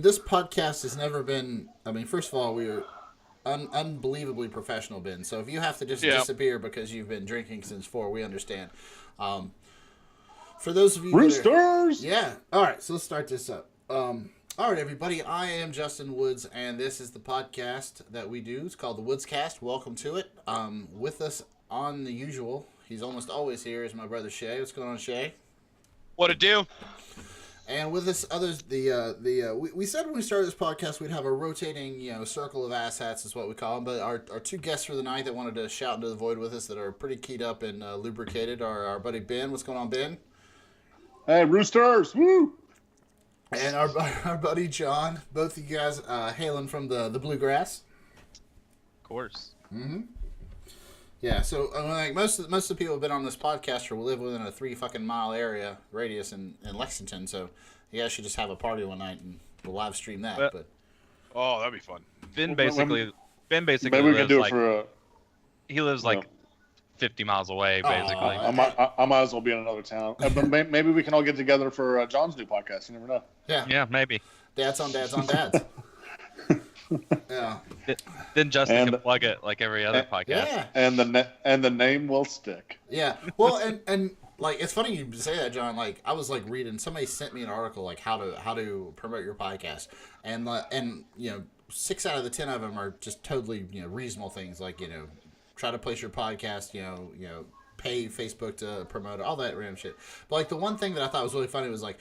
this podcast has never been. I mean, first of all, we're unbelievably professional, Ben. So if you have to just disappear because you've been drinking since 4, we understand. For those of you, Roosters. All right. So let's start this up. All right, everybody. I am Justin Woods, and this is the podcast that we do. It's called the Woods Cast. Welcome to it. With us on the usual, he's almost always here, is my brother Shay. What's going on, Shay? What it do? And with us, others, we said when we started this podcast we'd have a rotating, circle of asshats is what we call them. But our 2 guests for the night that wanted to shout into the void with us that are pretty keyed up and lubricated are our buddy Ben. What's going on, Ben? Hey, Roosters! Woo! And our buddy John. Both of you guys hailing from the bluegrass. Of course. Mm-hmm. Yeah, so like most of the people who've been on this podcast or live within a 3 fucking mile area radius in Lexington, so you guys should just have a party one night and we'll live stream that. But oh, that'd be fun. Ben basically maybe we could do it for he lives like 50 miles away, basically. I might as well be in another town. But maybe we can all get together for John's new podcast. You never know. Yeah, maybe. Dads on dads on dads. Yeah. Then Justin can plug it like every other podcast. Yeah. And the name will stick. Yeah. Well, and like it's funny you say that, John. Like I was like reading, somebody sent me an article like how to promote your podcast, and 6 out of the 10 of them are just totally reasonable things like try to place your podcast, pay Facebook to promote it, all that random shit. But like the one thing that I thought was really funny was like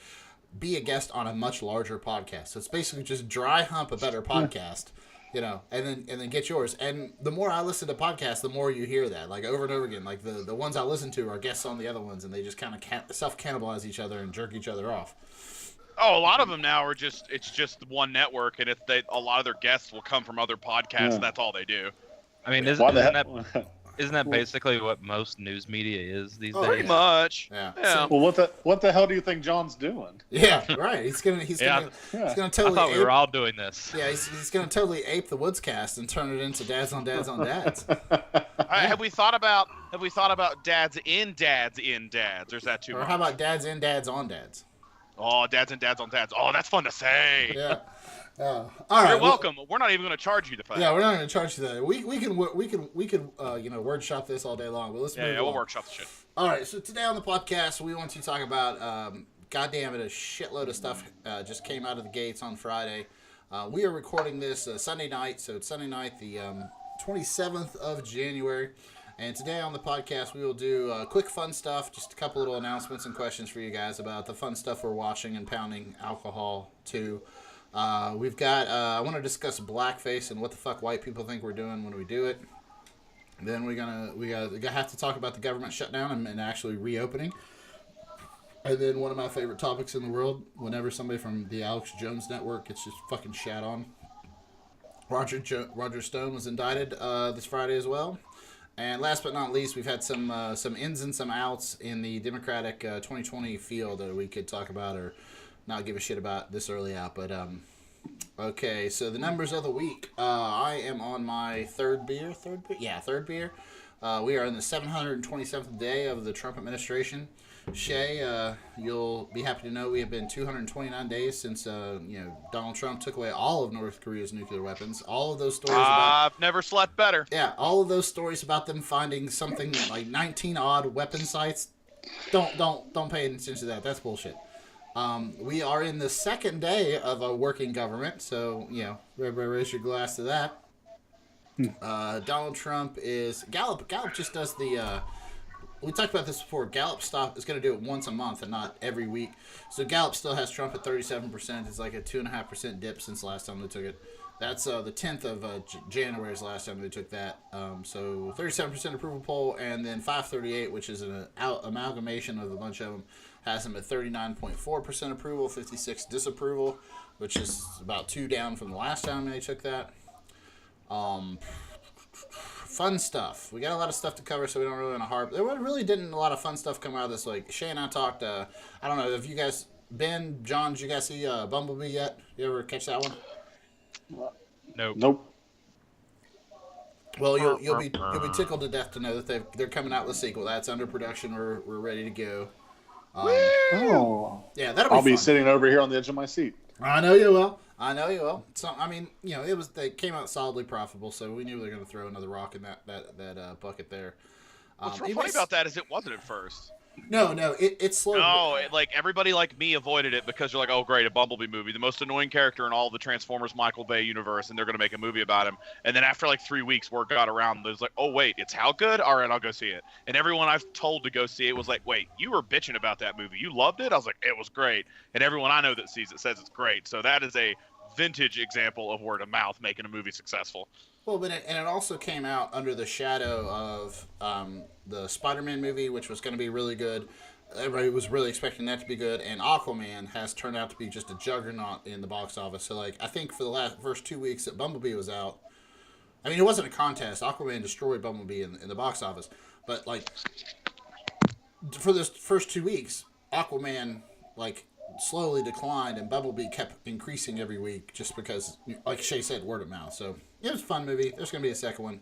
be a guest on a much larger podcast. So it's basically just dry hump a better podcast, and then get yours. And the more I listen to podcasts, the more you hear that, like over and over again. Like the ones I listen to are guests on the other ones, and they just kind of self-cannibalize each other and jerk each other off. Oh, a lot of them now are it's just one network, and a lot of their guests will come from other podcasts. And that's all they do. I mean, isn't that basically what most news media is these days? Pretty much. Yeah. Yeah. Well, what the hell do you think John's doing? Yeah, right. He's gonna totally. I thought we were all doing this. Yeah, he's gonna totally ape the Woods Cast and turn it into dads on dads on dads. Have we thought about dads in dads, or is that too or much? how about dads in dads on dads? Oh, dads and dads on dads. Oh, that's fun to say. Yeah. All right. You're welcome. We're not even going to charge you the fact. Yeah, we're not going to charge you that. We can wordshop this all day long. But let's move on. We'll workshop the shit. All right. So today on the podcast, we want to talk about goddamn it, a shitload of stuff just came out of the gates on Friday. We are recording this Sunday night, so it's Sunday night, the 27th of January. And today on the podcast, we will do quick fun stuff, just a couple little announcements and questions for you guys about the fun stuff we're watching and pounding alcohol to. We've got, I want to discuss blackface and what the fuck white people think we're doing when we do it. Then we have to talk about the government shutdown and actually reopening. And then one of my favorite topics in the world, whenever somebody from the Alex Jones Network gets just fucking shat on. Roger Stone was indicted this Friday as well. And last but not least, we've had some ins and some outs in the Democratic 2020 field that we could talk about or not give a shit about this early out. But okay, so the numbers of the week. I am on my third beer. Third beer. We are in the 727th day of the Trump administration. Shay, you'll be happy to know we have been 229 days since Donald Trump took away all of North Korea's nuclear weapens. All of those stories about I've never slept better. Yeah, all of those stories about them finding something like 19 odd weapon sites. Don't pay attention to that. That's bullshit. We are in the second day of a working government, so raise your glass to that. Donald Trump is Gallup just does the. We talked about this before. Gallup is going to do it once a month and not every week. So Gallup still has Trump at 37%. It's like a 2.5% dip since the last time they took it. That's the 10th of January is the last time they took that. So 37% approval poll, and then 538, which is an amalgamation of a bunch of them, has them at 39.4% approval, 56 disapproval, which is about 2 down from the last time they took that. Fun stuff. We got a lot of stuff to cover, so we don't really want to harp. There really didn't a lot of fun stuff come out of this. Like Shay and I talked. I don't know if you guys, Ben, John, did you guys see Bumblebee yet? You ever catch that one? Nope. Well, you'll be tickled to death to know that they're coming out with a sequel. That's under production. We're ready to go. Yeah, that'll be fun. I'll be sitting over here on the edge of my seat. I know you will. I know you will. So I mean, they came out solidly profitable, so we knew they were going to throw another rock in that bucket there. What's real funny about that is it wasn't at first. No, it slowed. No, like everybody like me avoided it because you're like, oh great, a Bumblebee movie, the most annoying character in all of the Transformers Michael Bay universe, and they're gonna make a movie about him. And then after like 3 weeks, word got around. There's like, oh wait, it's how good? All right, I'll go see it. And everyone I've told to go see it was like, wait, you were bitching about that movie, you loved it? I was like, it was great. And everyone I know that sees it says it's great. So that is a vintage example of word of mouth making a movie successful. Well, but it also came out under the shadow of the Spider-Man movie, which was going to be really good. Everybody was really expecting that to be good, and Aquaman has turned out to be just a juggernaut in the box office. So, like, I think for the first 2 weeks that Bumblebee was out, I mean, it wasn't a contest. Aquaman destroyed Bumblebee in the box office. But, like, for this first 2 weeks, Aquaman, like, slowly declined, and Bumblebee kept increasing every week just because, like Shay said, word of mouth. So, it was a fun movie. There's going to be a second one.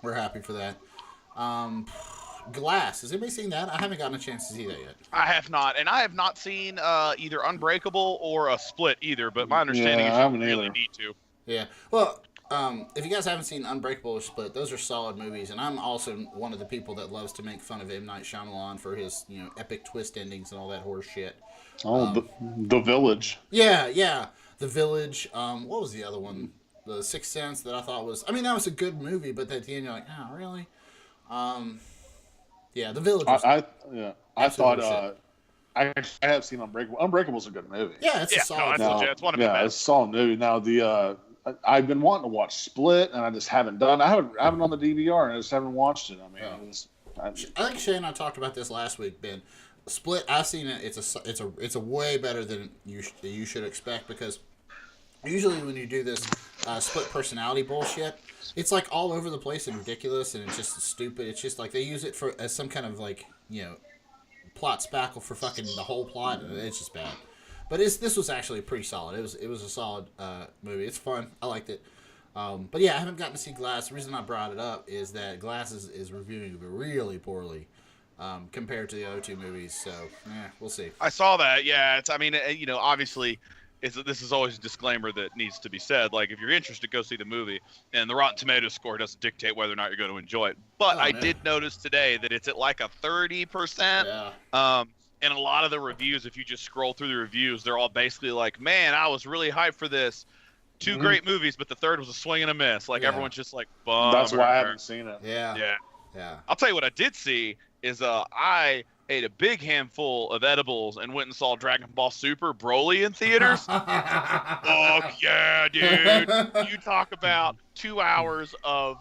We're happy for that. Glass. Has anybody seen that? I haven't gotten a chance to see that yet. I have not, and I have not seen either Unbreakable or a Split either. But my understanding is you really need to. Yeah. Well, if you guys haven't seen Unbreakable or Split, those are solid movies, and I'm also one of the people that loves to make fun of M. Night Shyamalan for his epic twist endings and all that horse shit. Oh, the Village. Yeah. The Village. What was the other one? The Sixth Sense that I thought was. I mean, that was a good movie, but at the end you're like, oh, really? Yeah, The Village. I thought I have seen Unbreakable. Unbreakable's a good movie. Yeah, it's a solid. No, it's one of the best. It's a solid movie. Now I've been wanting to watch Split, and I just haven't done. I haven't on the DVR, and I just haven't watched it. I mean, I think Shay and I talked about this last week, Ben. Split. I've seen it. It's a way better than you should expect, because usually when you do this split personality bullshit, it's like all over the place and ridiculous, and it's just stupid. It's just like they use it as some kind of like plot spackle for fucking the whole plot, and it's just bad. But this was actually pretty solid. It was a solid movie. It's fun. I liked it. But yeah, I haven't gotten to see Glass. The reason I brought it up is that Glass is reviewing really poorly compared to the other two movies. So we'll see. I saw that. Yeah, obviously. This is always a disclaimer that needs to be said. Like, if you're interested, go see the movie. And the Rotten Tomatoes score doesn't dictate whether or not you're going to enjoy it. But I did notice today that it's at like a 30%. Yeah. And a lot of the reviews, if you just scroll through the reviews, they're all basically like, man, I was really hyped for this. Two great movies, but the third was a swing and a miss. Like, everyone's just like, bummer. That's why I haven't seen it. Yeah. I'll tell you what I did see is I ate a big handful of edibles and went and saw Dragon Ball Super Broly in theaters. Fuck yeah, dude. You talk about 2 hours of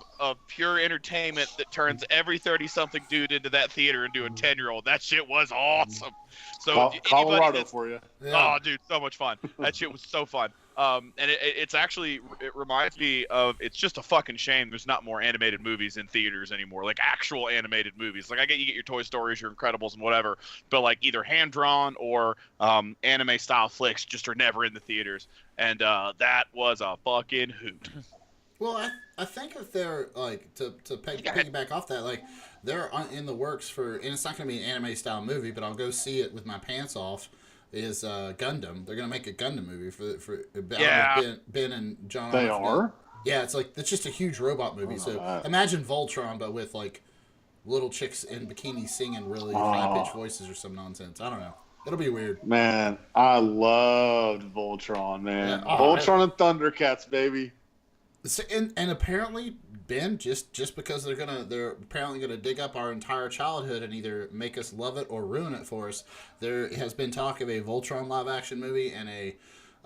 pure entertainment that turns every 30-something dude into that theater into a 10-year-old. That shit was awesome. So Colorado for you. Yeah. Oh, dude, so much fun. That shit was so fun. And it's actually, it reminds me of, it's just a fucking shame there's not more animated movies in theaters anymore, like actual animated movies. Like, you get your Toy Stories, your Incredibles, and whatever, but like either hand-drawn or anime-style flicks just are never in the theaters. And that was a fucking hoot. Well, I think if they're, like, to piggyback off that, like, they're in the works for, and it's not going to be an anime-style movie, but I'll go see it with my pants off, is Gundam. They're going to make a Gundam movie for Ben and John. They are? Yeah, it's just a huge robot movie. So imagine Voltron, but with, like, little chicks in bikinis singing really high-pitched voices or some nonsense. I don't know. It'll be weird. Man, I loved Voltron, man. Yeah. Voltron and Thundercats, baby. So, and apparently, Ben, just because they're apparently gonna dig up our entire childhood and either make us love it or ruin it for us. There has been talk of a Voltron live action movie and a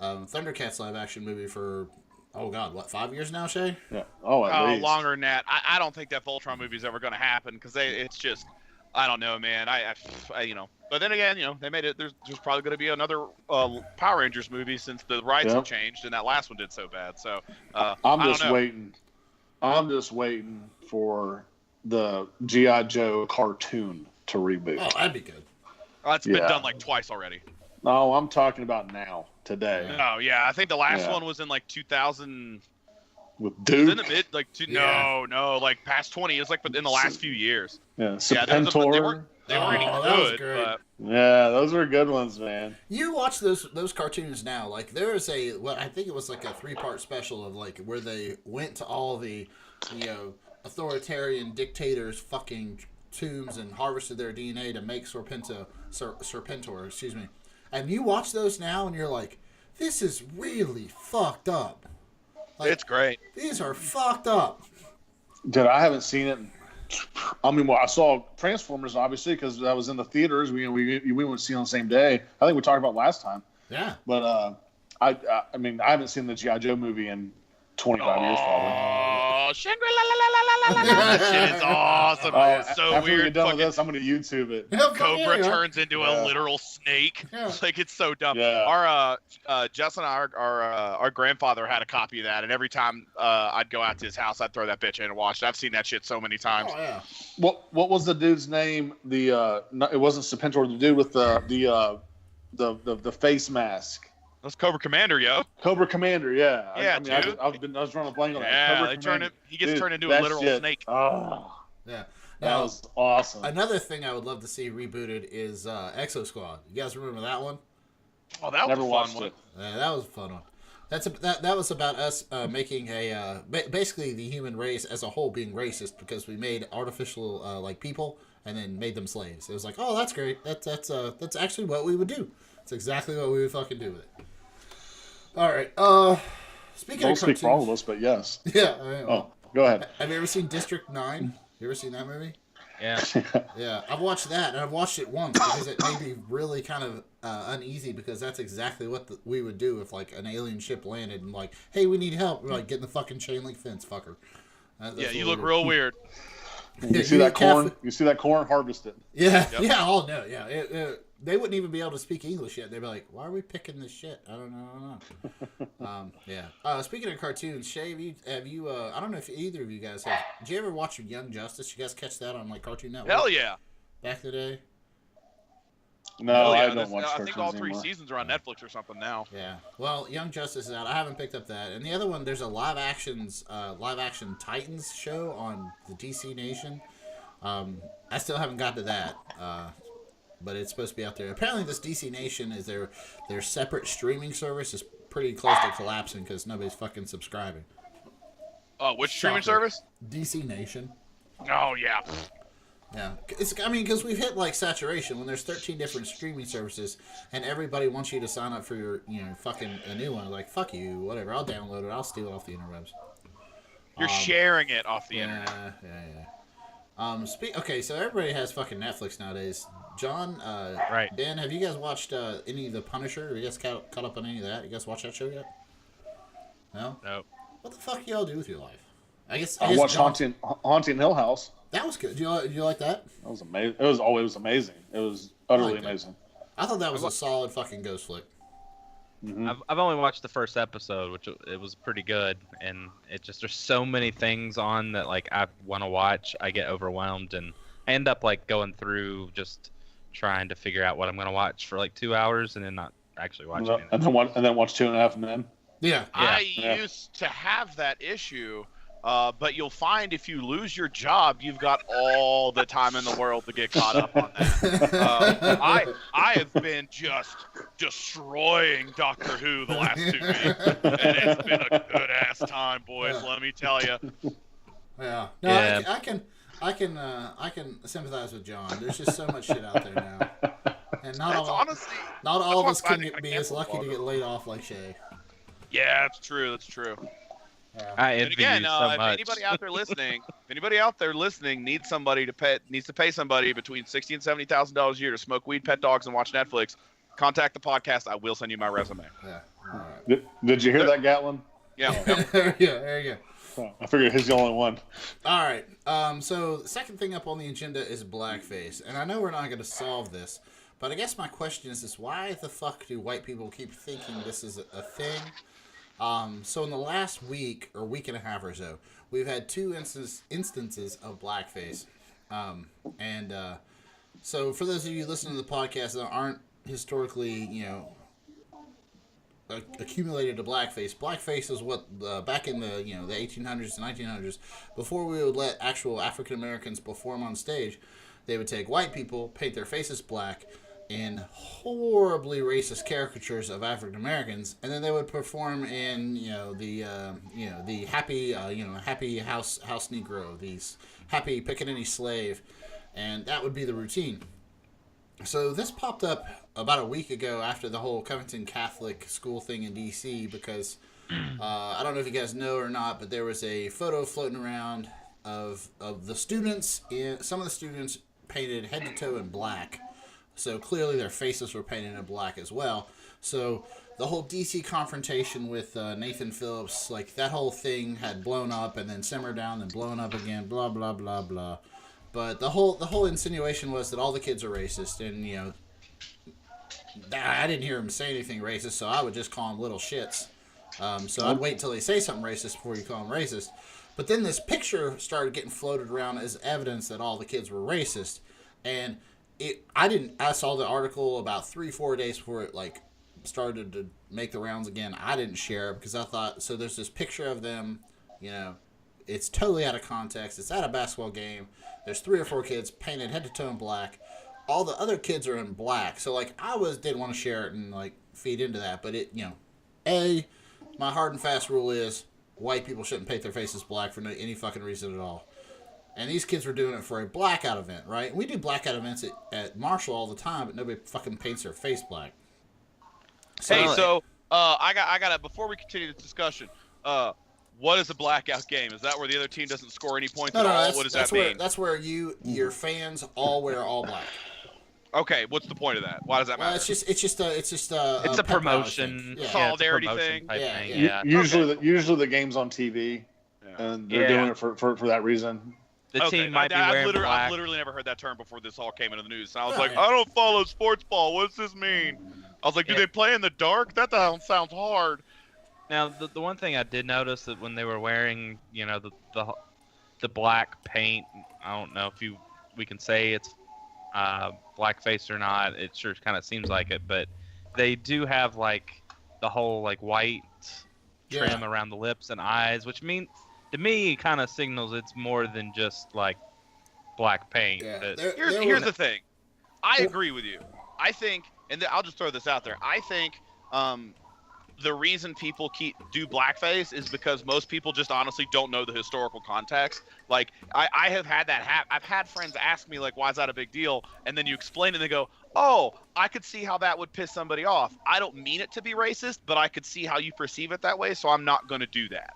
Thundercats live action movie for 5 years now, Shay? Yeah. At least. Longer than that. I don't think that Voltron movie is ever gonna happen because it's just, I don't know, man. I But then again, they made it. There's probably going to be another Power Rangers movie since the rights have changed, and that last one did so bad. So I'm just waiting. I'm just waiting for the G.I. Joe cartoon to reboot. Oh, that'd be good. It's been done like twice already. No, I'm talking about now, today. Oh yeah, I think the last one was in like 2000. With Duke? In the mid, no, like past 20. It's like in the last few years. Yeah, Serpentor. They were pretty that was good, great. but Yeah, those were good ones, man. You watch those cartoons now. Like there is I think it was like a 3-part special of like where they went to all the, authoritarian dictators' fucking tombs and harvested their DNA to make Serpentor, excuse me. And you watch those now and you're like, this is really fucked up. Like, it's great. These are fucked up. Dude, I haven't seen it. I mean, I saw Transformers, obviously, because that was in the theaters. We went to see it on the same day. I think we talked about last time. Yeah. But I mean, I haven't seen the G.I. Joe movie in 25 years, probably. Oh, that shit is awesome. It's so after we weird. get done with this, I'm going to YouTube it. Cobra turns into a literal snake. Yeah. Like, it's so dumb. Yeah. Our Justin and our grandfather had a copy of that, and every time I'd go out to his house, I'd throw that bitch in and watch it. I've seen that shit so many times. Oh, yeah. What was the dude's name? It wasn't Serpentor. The dude with the face mask. That's Cobra Commander, yo. Cobra Commander, yeah. Yeah, dude. I was drawing a blank on that. Yeah, Cobra he gets turned into that a literal shit. snake. Oh, Yeah. that Now, was awesome. another thing I would love to see rebooted is Exo Squad. You guys remember that one? Oh, that Never was a watched fun one. it. Yeah, that was a fun one. That was about us making a basically the human race as a whole being racist because we made artificial like people and then made them slaves. It was like, oh, that's great. That's actually what we would do. It's exactly what we would fucking do with it. All right. Speaking Don't of speak cartoons, for all of us, but yes. yeah. Oh, go ahead. Have you ever seen District 9? You ever seen that movie? Yeah. Yeah, I've watched that, and I've watched it once because it made me really kind of uneasy because that's exactly what we would do if, like, an alien ship landed and, like, hey, we need help. We're like, get in the fucking chain link fence, fucker. Yeah, you look real weird. You see that corn? You see that corn? Harvest it. Yeah, Yep. yeah, oh, no, yeah. They wouldn't even be able to speak English yet. They'd be like, why are we picking this shit? I don't know. Yeah. Speaking of cartoons, Shay, have you I don't know if either of you guys have. Did you ever watch Young Justice? You guys catch that on, like, Cartoon Network? Hell yeah. Back in the day? No, Hell yeah. I don't watch I cartoons think all 3 anymore. seasons are on Netflix or something now. Yeah. Well, Young Justice is out. I haven't picked up that. And the other one, there's a live action Titans show on the DC Nation. I still haven't got to that. But it's supposed to be out there. Apparently, this DC Nation is their separate streaming service is pretty close to collapsing because nobody's fucking subscribing. Which streaming Shocker. service? DC Nation. Oh, yeah. Yeah, because we've hit like saturation when there's 13 different streaming services and everybody wants you to sign up for your, fucking a new one. Like, fuck you, whatever. I'll download it. I'll steal it off the interwebs. You're sharing it off the Yeah, internet. yeah. Okay, so everybody has fucking Netflix nowadays. John, Right. Dan, have you guys watched any of the Punisher? Have you guys caught up on any of that? You guys watch that show yet? No. Nope. What the fuck y'all do with your life? I guess watched John, Haunting Hill House. That was good. Do you like that? That was amazing. It was amazing. It was utterly liked it. amazing. I thought that was a solid fucking ghost flick. Mm-hmm. I've only watched the first episode, which it was pretty good, and it just there's so many things on that like I want to watch. I get overwhelmed, and I end up like going through just trying to figure out what I'm gonna watch for like 2 hours, and then not actually watching anything. And then watch 2.5 Men. Yeah. I Yeah. used to have that issue, but you'll find if you lose your job, you've got all the time in the world to get caught up on that. I have been just destroying Doctor Who the last 2 weeks, and it's been a good ass time, boys. Let me tell you. Yeah. No, Yeah. I can sympathize with John. There's just so much shit out there now, and not That's all honestly. not all of us that's can why I be can't as lucky to get laid off like Shay. Yeah, that's true. That's true. Yeah. I And envy again, you so if much. anybody out there listening needs to pay somebody between $60,000 and $70,000 a year to smoke weed, pet dogs, and watch Netflix, contact the podcast. I will send you my resume. Yeah. All right. Did you hear that, Gatlin? Yeah. Yeah. There you go. Oh, I figured he's the only one. All right. So the second thing up on the agenda is blackface, and I know we're not going to solve this, but I guess my question is this: why the fuck do white people keep thinking this is a thing? So in the last week or week and a half or so, we've had 2 instances of blackface, so for those of you listening to the podcast that aren't historically, accumulated to blackface. Blackface is what back in the the 1800s and 1900s, before we would let actual African Americans perform on stage, they would take white people, paint their faces black, in horribly racist caricatures of African Americans, and then they would perform in the happy house Negro, these happy pickaninny slave, and that would be the routine. So this popped up about a week ago after the whole Covington Catholic school thing in D.C. because I don't know if you guys know or not, but there was a photo floating around of the students. Some of the students painted head to toe in black. So clearly their faces were painted in black as well. So the whole DC confrontation with Nathan Phillips, like that whole thing had blown up and then simmered down and blown up again, blah, blah, blah, blah. But the whole insinuation was that all the kids are racist. And, I didn't hear him say anything racist, so I would just call them little shits. So I'd wait until they say something racist before you call them racist. But then this picture started getting floated around as evidence that all the kids were racist. And I saw the article about 3-4 days before it started to make the rounds again. I didn't share it because I thought, so there's this picture of them, it's totally out of context. It's at a basketball game. There's 3 or 4 kids painted head to toe in black. All the other kids are in black. So didn't want to share it and feed into that. But my hard and fast rule is white people shouldn't paint their faces black for any fucking reason at all. And these kids were doing it for a blackout event, right? We do blackout events at Marshall all the time, but nobody fucking paints their face black. I got before we continue this discussion, what is a blackout game? Is that where the other team doesn't score any points at all? What does that mean? That's where your fans all wear all black. Okay, what's the point of that? Why does that matter? It's just a promotion, solidarity thing. Yeah. Usually the game's on TV, and they're doing it for that reason. The team might be wearing black. I've literally never heard that term before this all came into the news. And I was like, I don't follow sports ball. What does this mean? I was like, do they play in the dark? That sounds hard. Now, the one thing I did notice that when they were wearing, the black paint, I don't know if we can say it's blackface or not. It sure kind of seems like it, but they do have the whole white trim around the lips and eyes, which means to me kind of signals it's more than just black paint. Yeah. Here's the thing. I agree with you. I think, and I'll just throw this out there. I think the reason people do blackface is because most people just honestly don't know the historical context. I have had that happen. I've had friends ask me why is that a big deal? And then you explain it and they go, oh, I could see how that would piss somebody off. I don't mean it to be racist, but I could see how you perceive it that way, so I'm not going to do that.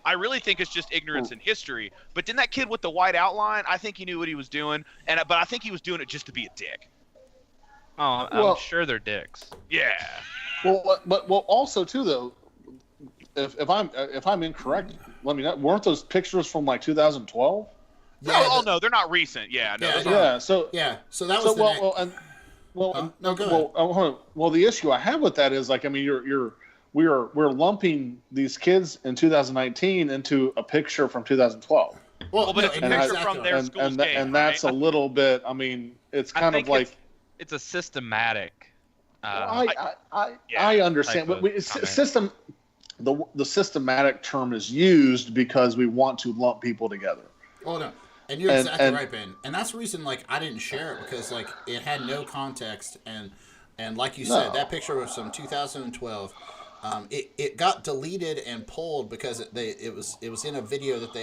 I really think it's just ignorance in history. But then that kid with the white outline, I think he knew what he was doing, but I think he was doing it just to be a dick. Oh, I'm sure they're dicks. Yeah. Well, also too though, if I'm incorrect, let me know. Weren't those pictures from 2012? Yeah, no, they're not recent. Yeah, no. So that was go ahead. Well, the issue I have with that is we're lumping these kids in 2019 into a picture from 2012. But it's a picture from their school's game, and that's a little bit. It's kind of like it's a systematic. I understand, but the systematic term is used because we want to lump people together. Oh no, and you're exactly right, Ben. And that's the reason I didn't share it because it had no context and like you said, that picture was from 2012. It got deleted and pulled because it was in a video that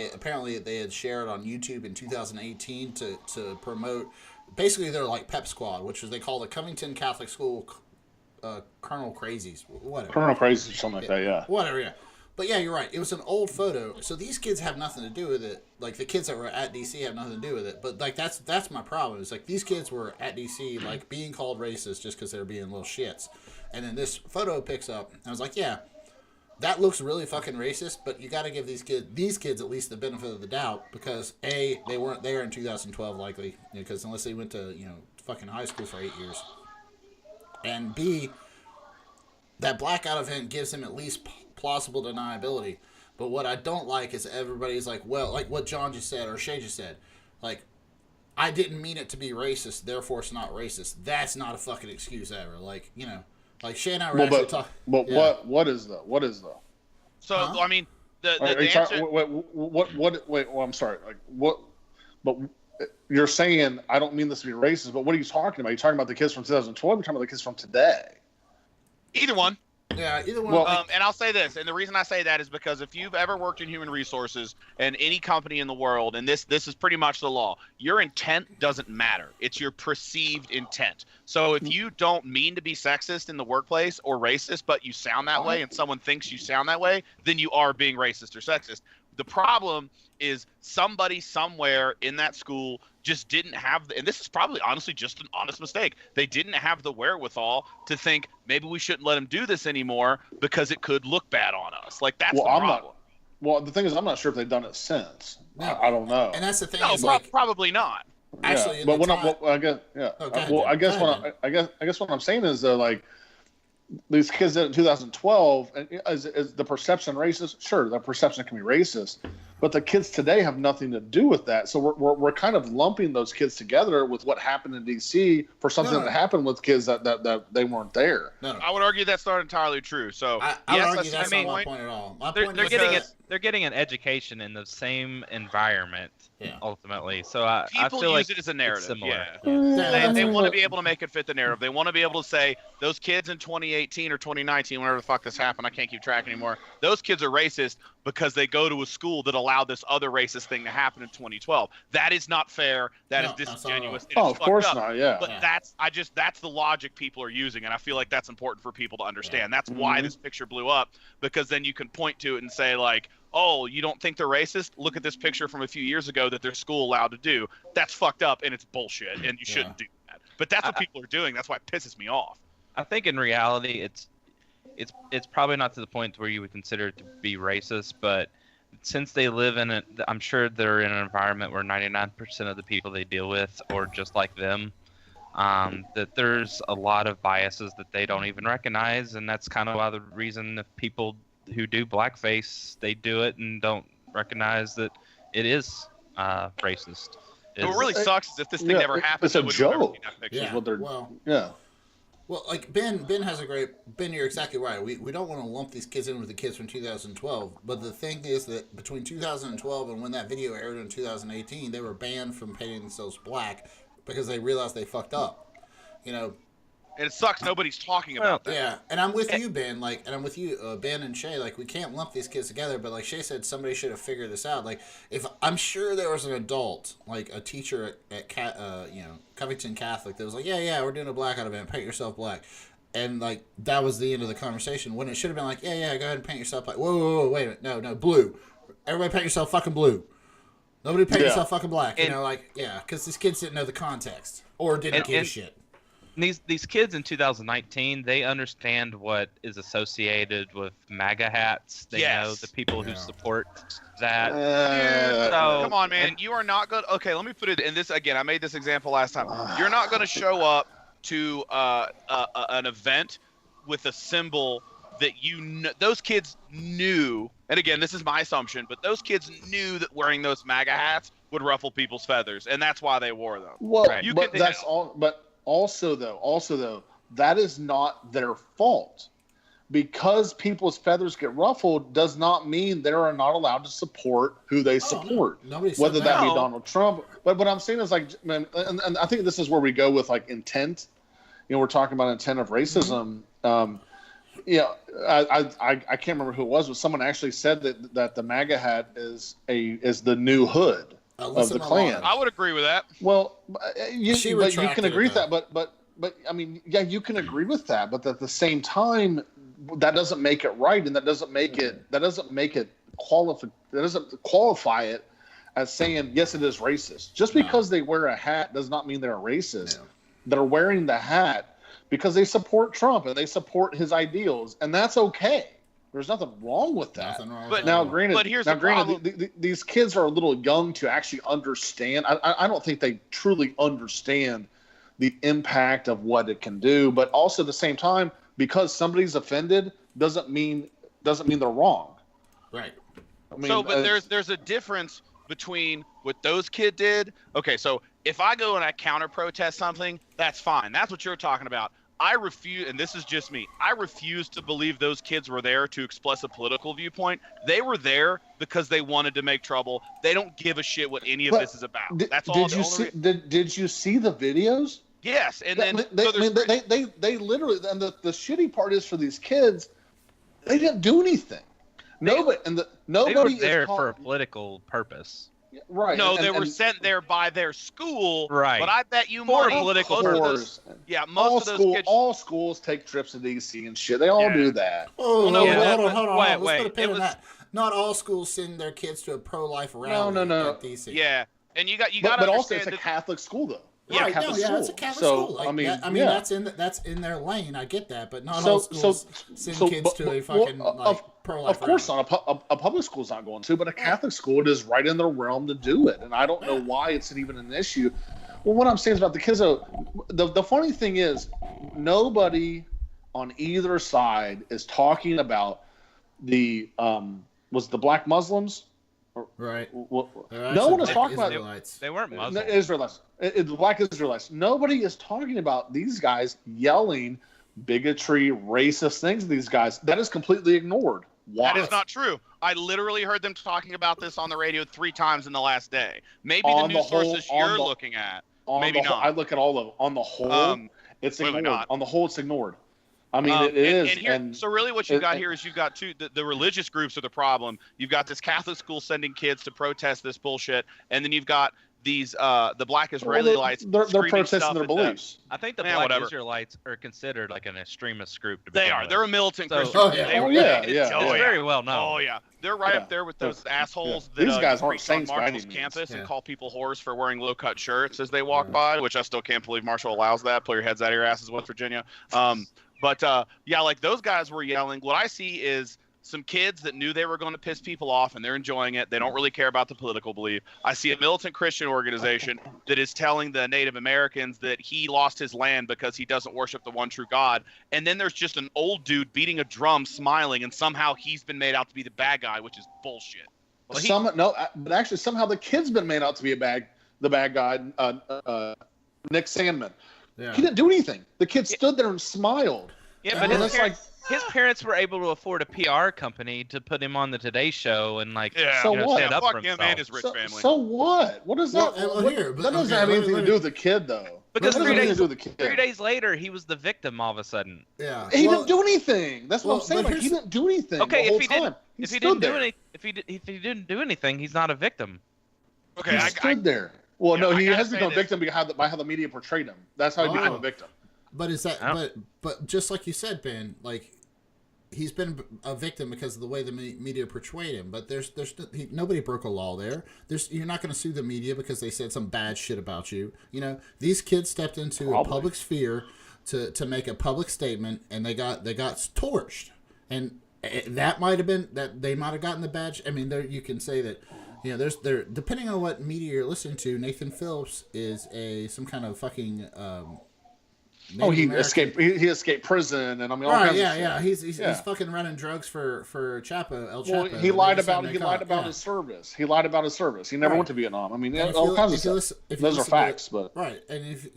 they had shared on YouTube in 2018 to promote. Basically, they're like Pep Squad, which is they call the Covington Catholic School Colonel Crazies, whatever. Colonel Crazies or something like that, yeah. Whatever, yeah. But yeah, you're right. It was an old photo, so these kids have nothing to do with it. The kids that were at DC have nothing to do with it. But that's my problem. It's these kids were at DC being called racist just because they were being little shits. And then this photo picks up, and I was like, yeah, that looks really fucking racist. But you got to give these kids at least the benefit of the doubt because A, they weren't there in 2012 likely because unless they went to fucking high school for 8 years. And B, that blackout event gives him at least plausible deniability. But what I don't like is everybody's well, what John just said or Shay just said. I didn't mean it to be racist, therefore it's not racist. That's not a fucking excuse ever. Shay and I were actually talking. But yeah. What is though? So, huh? I mean, the answer... Wait, I'm sorry. But you're saying I don't mean this to be racist, but what are you talking about? Are you talking about the kids from 2012? Or are you talking about the kids from today? Either one. Yeah, either one. Well, And I'll say this, and the reason I say that is because if you've ever worked in human resources and any company in the world, and this is pretty much the law, your intent doesn't matter. It's your perceived intent. So if you don't mean to be sexist in the workplace or racist, but you sound that way and someone thinks you sound that way, then you are being racist or sexist. The problem is somebody somewhere in that school just didn't have and this is probably honestly just an honest mistake. They didn't have the wherewithal to think maybe we shouldn't let them do this anymore because it could look bad on us. Like that's the problem. The thing is, I'm not sure if they've done it since. No. I don't know. And that's the thing. No, is like, probably not. actually, but I guess what I'm saying is like these kids in 2012, and is the perception racist? Sure, the perception can be racist, but the kids today have nothing to do with that. So we're kind of lumping those kids together with what happened in D.C. for something that happened with kids that they weren't there. No. I would argue that's not entirely true. So I would argue that's not my point at all. They're getting an education in the same environment. Yeah. Ultimately, so I people feel use like it as a narrative. similar. Yeah. They want to be able to make it fit the narrative. They want to be able to say those kids in 2018 or 2019, whenever the fuck this happened, I can't keep track anymore. Those kids are racist because they go to a school that allowed this other racist thing to happen in 2012. That is not fair. That is disingenuous. Oh, of course not. Yeah. But that's the logic people are using, and I feel like that's important for people to understand. That's why this picture blew up, because then you can point to it and say like, oh, you don't think they're racist? Look at this picture from a few years ago that their school allowed to do. That's fucked up and it's bullshit, and you shouldn't do that. But that's what people are doing. That's why it pisses me off. I think in reality, it's probably not to the point where you would consider it to be racist, but since they live in it, I'm sure they're in an environment where 99% of the people they deal with are just like them. That there's a lot of biases that they don't even recognize, and that's kind of why the reason if people who do blackface, they do it and don't recognize that it is racist. What really sucks is if this thing never happened, it's a joke. Well, like Ben has a great. Ben, you're exactly right. We don't want to lump these kids in with the kids from 2012, but the thing is that between 2012 and when that video aired in 2018, they were banned from painting themselves black because they realized they fucked up. You know. And it sucks nobody's talking about that. Yeah, and I'm with you, Ben. Like, and I'm with you, Ben and Shay. Like, we can't lump these kids together. But like Shay said, somebody should have figured this out. Like, if I'm sure there was an adult, like a teacher at Covington Catholic, that was like, yeah, we're doing a blackout event. Paint yourself black, and like that was the end of the conversation. When it should have been like, yeah, go ahead and paint yourself black. Whoa, wait a minute, no, blue. Everybody paint yourself fucking blue. Nobody paint yourself fucking black. Because these kids didn't know the context or didn't give a shit. These kids in 2019, they understand what is associated with MAGA hats. They know the people who support that. So, come on, man. You are not going to... Okay, let me put it in this again. I made this example last time. You're not going to show up to an event with a symbol that those kids knew, and again, this is my assumption, but those kids knew that wearing those MAGA hats would ruffle people's feathers, and that's why they wore them. Well, but that's all... But also though, that is not their fault. Because people's feathers get ruffled does not mean they are not allowed to support who they support. No. Whether that be Donald Trump. But what I'm saying is like, man, and I think this is where we go with like intent. You know, we're talking about intent of racism. I can't remember who it was, but someone actually said that the MAGA hat is the new hood of the Klan. I would agree with that. Well, you can agree with that, but I mean, yeah, you can agree with that, but at the same time, that doesn't make it right, and that doesn't qualify it as saying yes, it is racist. Just because they wear a hat does not mean they're a racist. No. They're wearing the hat because they support Trump and they support his ideals, and that's okay. There's nothing wrong with that. Granted, these kids are a little young to actually understand. I don't think they truly understand the impact of what it can do. But also at the same time, because somebody's offended doesn't mean they're wrong. Right. I mean, there's a difference between what those kids did. Okay, so if I go and I counter protest something, that's fine. That's what you're talking about. I refuse, and this is just me, I refuse to believe those kids were there to express a political viewpoint. They were there because they wanted to make trouble. They don't give a shit what any of this is about. That's all. Did you see the videos? Yes, and then they literally, and the shitty part is for these kids, they didn't do anything. Nobody they were there for a political purpose. Right. No, they were sent there by their school. Right. But I bet you For money. political Most of those kids. All schools take trips to DC and shit. They all do that. Oh, Well, no, hold on. Let's put a pin It in that. Not all schools send their kids to a pro-life rally No. at DC. Yeah, and you got to But also, understand it's a Catholic school, though. Right, it's a Catholic school. Like, I mean, that's in their lane. I get that, but not all schools send kids to a fucking pro-life. Of course not. A public school's not going to, but a Catholic school, it is right in their realm to do it, and I don't know why it's even an issue. Well, what I'm saying is about the kids. The funny thing is, nobody on either side is talking about the was the black Muslims. Right. No one is talking about Israelites. They weren't Muslims. Israelites. The black Israelites. Nobody is talking about these guys yelling bigotry, racist things to these guys. That is completely ignored. Why? That is not true. I literally heard them talking about this on the radio 3 times in the last day. Maybe the news sources you're looking at. Maybe not. I look at all of them. On the whole, it's ignored. On the whole, it's ignored. I mean, it is. So really what you've got here is you've got the religious groups are the problem. You've got this Catholic school sending kids to protest this bullshit, and then you've got these the black Israelites. They're protesting their beliefs. I think the black Israelites are considered like an extremist group. They are. They're a militant Christian. It's very well known. Oh yeah, they're right up there with those assholes that these guys aren't preach on saints by any Marshall's means. campus and call people whores for wearing low-cut shirts as they walk by, which I still can't believe Marshall allows that. Pull your heads out of your asses, West Virginia. But like those guys were yelling. What I see is some kids that knew they were going to piss people off and they're enjoying it. They don't really care about the political belief. I see a militant Christian organization that is telling the Native Americans that he lost his land because he doesn't worship the one true God. And then there's just an old dude beating a drum, smiling, and somehow he's been made out to be the bad guy, which is bullshit. But actually somehow the kid's been made out to be the bad guy, Nick Sandman. Yeah. He didn't do anything. The kid stood there and smiled. Yeah, but his parents were able to afford a PR company to put him on the Today Show and so what? stand up fuck for him and his rich family. So what? What is that? That doesn't have anything to do with the kid, though. Because 3 days later, he was the victim all of a sudden. Yeah, he didn't do anything. That's what I'm saying. He didn't do anything. Okay, the whole time. If he didn't do anything, he's not a victim. Okay, he stood there. Well, no, he has become a victim by how the media portrayed him. That's how he became a victim. But is that? But just like you said, Ben, like he's been a victim because of the way the media portrayed him. But there's nobody broke a law there. You're not going to sue the media because they said some bad shit about you. You know, these kids stepped into a public sphere to make a public statement, and they got torched, and that might have been that they might have gotten the badge. I mean, you can say that. You know, there depending on what media you're listening to, Nathan Phillips is some kind of fucking. He escaped prison, and I mean, all kinds of shit. He's fucking running drugs for Chapo, El Chapo. Well, he lied about his service. He lied about his service. He never went to Vietnam. I mean, all kinds of stuff. Those are facts, but right. And if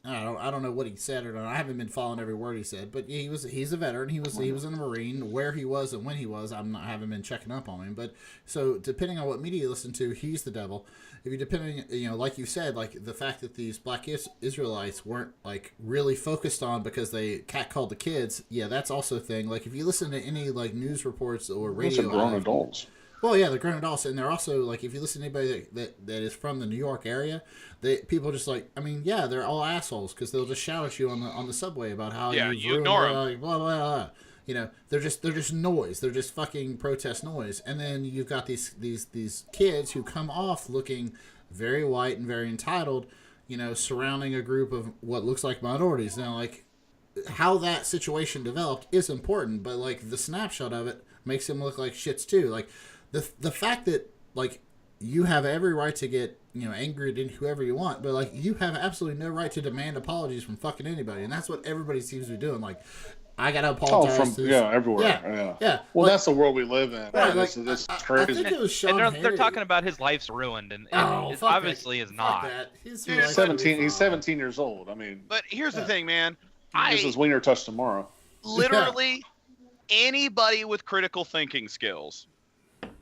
I don't know what he said or not. I haven't been following every word he said, but he's a veteran. He was in the Marine. Where he was and when he was, I haven't been checking up on him. But so depending on what media you listen to, he's the devil. If you like you said, like the fact that these black Israelites weren't like really focused on because they catcalled the kids, that's also a thing. Like if you listen to any like news reports or radio, grown adults. Well, yeah, they're grown adults, and they're also like if you listen to anybody that is from the New York area, people just like they're all assholes because they'll just shout at you on the subway about how you ignore them. Blah blah blah. You know, they're just noise. They're just fucking protest noise. And then you've got these kids who come off looking very white and very entitled, surrounding a group of what looks like minorities. Now, like how that situation developed is important, but like the snapshot of it makes him look like shits too. Like the fact that like you have every right to get angry at whoever you want, but like you have absolutely no right to demand apologies from fucking anybody, and that's what everybody seems to be doing. Like I gotta apologize. Everywhere. Yeah. Well, that's the world we live in. Right, this is crazy. I think it was Sean and they're talking about his life's ruined, and it obviously is not. He's 17. He's 17 years old. I mean, but here's the thing, man. This is Wiener Touch tomorrow. Literally, anybody with critical thinking skills,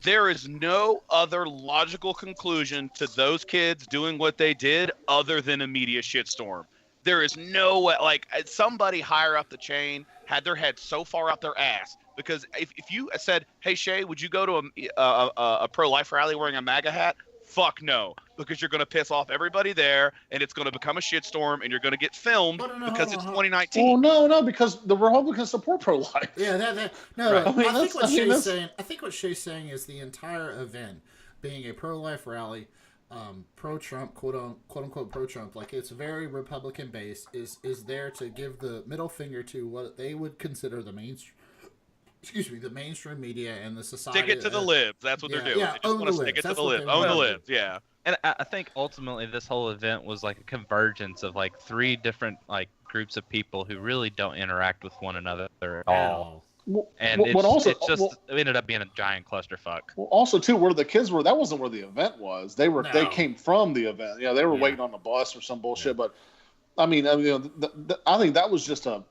there is no other logical conclusion to those kids doing what they did other than a media shitstorm. There is no way, like, somebody higher up the chain had their head so far up their ass. Because if you said, hey, Shay, would you go to a pro-life rally wearing a MAGA hat? Fuck no. Because you're going to piss off everybody there, and it's going to become a shitstorm, and you're going to get filmed because it's 2019. Oh, no, because the Republicans support pro-life. Yeah, no. Right. I think what Shay's saying is the entire event being a pro-life rally, pro-Trump, quote unquote pro-Trump, like it's very Republican based, is there to give the middle finger to what they would consider the mainstream. Excuse me, the mainstream media and the society. Stick it to the libs. That's what they're doing. Yeah, they just want to stick it to the libs. Own the libs, yeah. And I think ultimately this whole event was like a convergence of like 3 different like groups of people who really don't interact with one another at all. And it ended up being a giant clusterfuck. Well, also too, where the kids were, that wasn't where the event was. They came from the event. Yeah, they were waiting on the bus or some bullshit. But I mean, I think that was just a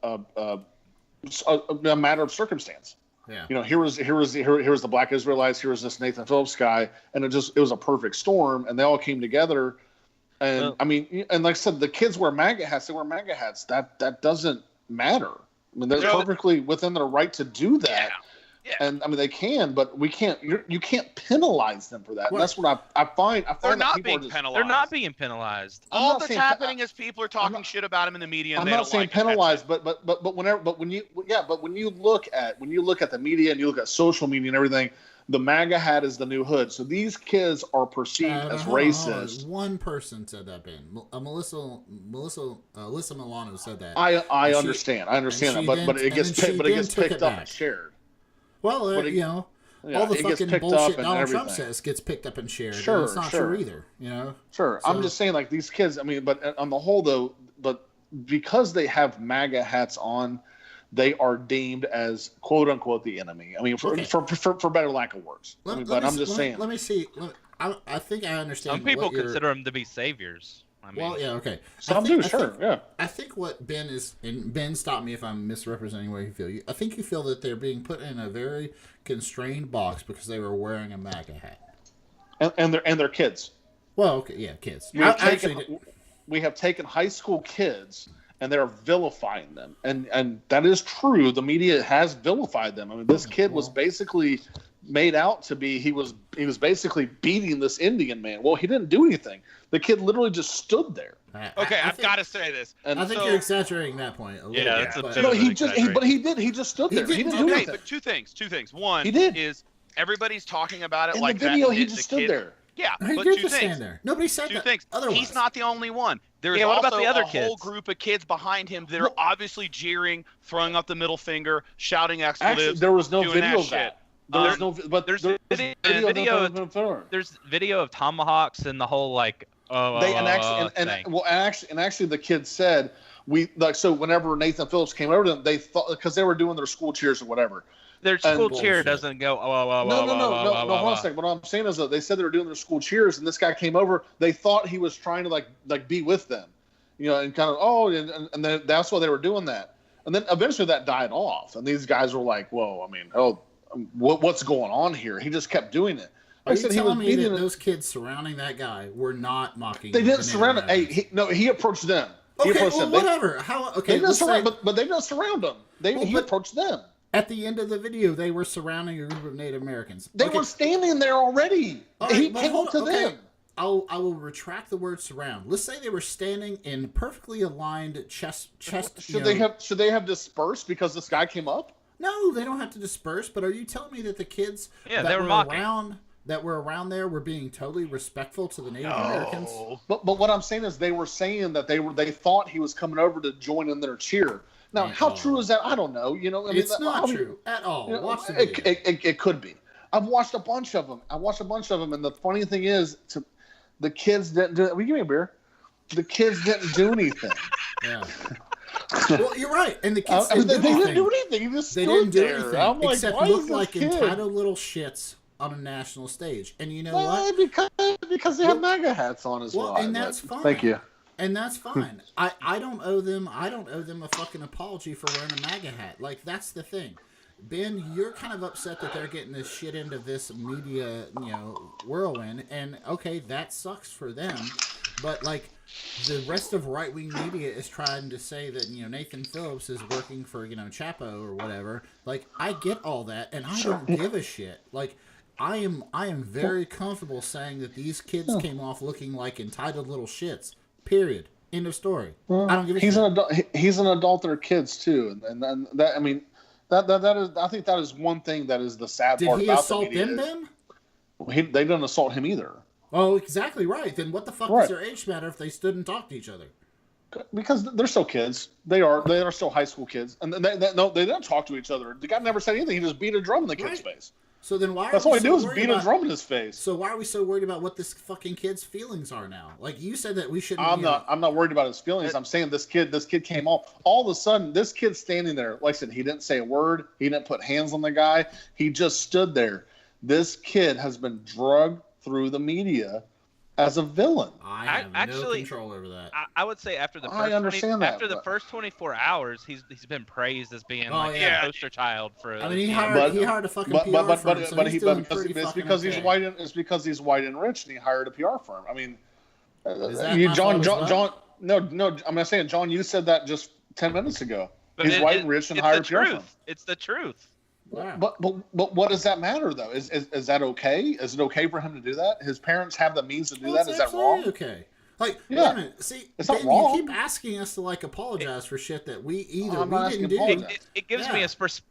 matter of circumstance. Yeah. You know, here was the Black Israelites, here was this Nathan Phillips guy, and it was a perfect storm, and they all came together. And I mean, and like I said, the kids wear MAGA hats. They wear MAGA hats. That doesn't matter. I mean, they're perfectly within their right to do that. Yeah. And I mean, they can, but we can't. You can't penalize them for that. And that's what I find. They're not being penalized. They're not being penalized. All that's happening is people are talking shit about them in the media. And I'm not saying penalized, but when you look at the media and you look at social media and everything, the MAGA hat is the new hood. So these kids are perceived as racist. One person said that, Ben. Alyssa Milano said that. I understand that, but it gets picked up and shared. Well, all the fucking bullshit Donald Trump says gets picked up and shared. Sure, and it's not true either, you know? Sure. So, I'm just saying, like, these kids, I mean, but on the whole, though, but because they have MAGA hats on, they are deemed as, quote, unquote, the enemy. I mean, for better lack of words. I'm just saying. Let me see. I think I understand. Some people consider them to be saviors. I mean, well, yeah, okay. Some do, sure, yeah. I think what Ben is, and Ben, stop me if I'm misrepresenting what you feel. I think you feel that they're being put in a very constrained box because they were wearing a MAGA hat. And they're kids. Well, okay, yeah, kids. We have taken high school kids and they're vilifying them, and that is true. The media has vilified them. I mean, this kid was basically made out to be he was basically beating this Indian man. Well, he didn't do anything. The kid literally just stood there. Okay, I've got to say this. I think you're exaggerating that point a little bit. He just stood there. He didn't do anything. But two things. One is everybody's talking about it in like the video. That he just stood there. Yeah, he but did two just things. stand there. Nobody said that. Things. Otherwise. He's not the only one. There's what also about the other a whole kids? group of kids behind him that are obviously jeering, throwing up the middle finger, shouting expletives. Actually, there was no video of that. There's video of tomahawks and the whole like. Actually, the kids said so whenever Nathan Phillips came over to them, they thought because they were doing their school cheers or whatever. Their school cheer doesn't go. No. Hold on a second. What I'm saying is that they said they were doing their school cheers, and this guy came over. They thought he was trying to like be with them, and kind of and then that's why they were doing that. And then eventually that died off, and these guys were like, "Whoa, I mean, what's going on here?" He just kept doing it. Are you telling me that those kids surrounding that guy were not mocking? They didn't surround him. Hey, he approached them. Okay, whatever. They didn't surround, but they didn't surround him. He approached them. At the end of the video, they were surrounding a group of Native Americans. They were standing there already. He came up to them. I will retract the word surround. Let's say they were standing in perfectly aligned chest. Should they have dispersed because this guy came up? No, they don't have to disperse. But are you telling me that the kids that were around there were being totally respectful to the Native Americans? But what I'm saying is they were saying that they thought he was coming over to join in their cheer. Now, how true is that? I don't know. It's not true at all. Watch the video. It could be. I've watched a bunch of them. And the funny thing is, the kids didn't do it. Will you give me a beer? The kids didn't do anything. Yeah. Well, you're right. And the kids they didn't do anything. They didn't do anything. Except look like entitled little shits on a national stage. And you know what? Because they have MAGA hats on as well. And that's fine. Thank you. And that's fine. I don't owe them a fucking apology for wearing a MAGA hat. Like, that's the thing. Ben, you're kind of upset that they're getting this shit into this media, whirlwind, and okay, that sucks for them. But like, the rest of right-wing media is trying to say that Nathan Phillips is working for Chapo or whatever. Like, I get all that, and I don't give a shit. Like, I am very comfortable saying that these kids came off looking like entitled little shits. Period. End of story. I don't give a shit. He's an adult. They're kids too, and that, I mean. That is, I think that is one thing that is the sad part about the media. Did he assault them then? They didn't assault him either. Oh, exactly right. Then what the fuck does their age matter if they stood and talked to each other? Because they're still kids. They are still high school kids, and they don't talk to each other. The guy never said anything. He just beat a drum in the kid's face. So then why? That's all he do is beat a drum in his face. So why are we so worried about what this fucking kid's feelings are now? Like, you said that we shouldn't. I'm not worried about his feelings. I'm saying this kid came off. All of a sudden, this kid's standing there. Like I said, he didn't say a word. He didn't put hands on the guy. He just stood there. This kid has been drugged through the media as a villain. I have no control over that. I would say after the first 24 hours, he's been praised as being a poster child for. I mean, he hired a fucking PR firm. It's because he's white. It's because he's white and rich, and he hired a PR firm. I mean, John. No. I'm not saying, John. You said that just 10 minutes ago. But he's white and rich and hired a PR firm. It's the truth. Wow. But what does that matter though? Is that okay? Is it okay for him to do that? His parents have the means to do that. Is that wrong? Okay. Like, wait a minute. See, it's not wrong. You keep asking us to apologize for shit that we didn't do. It gives me a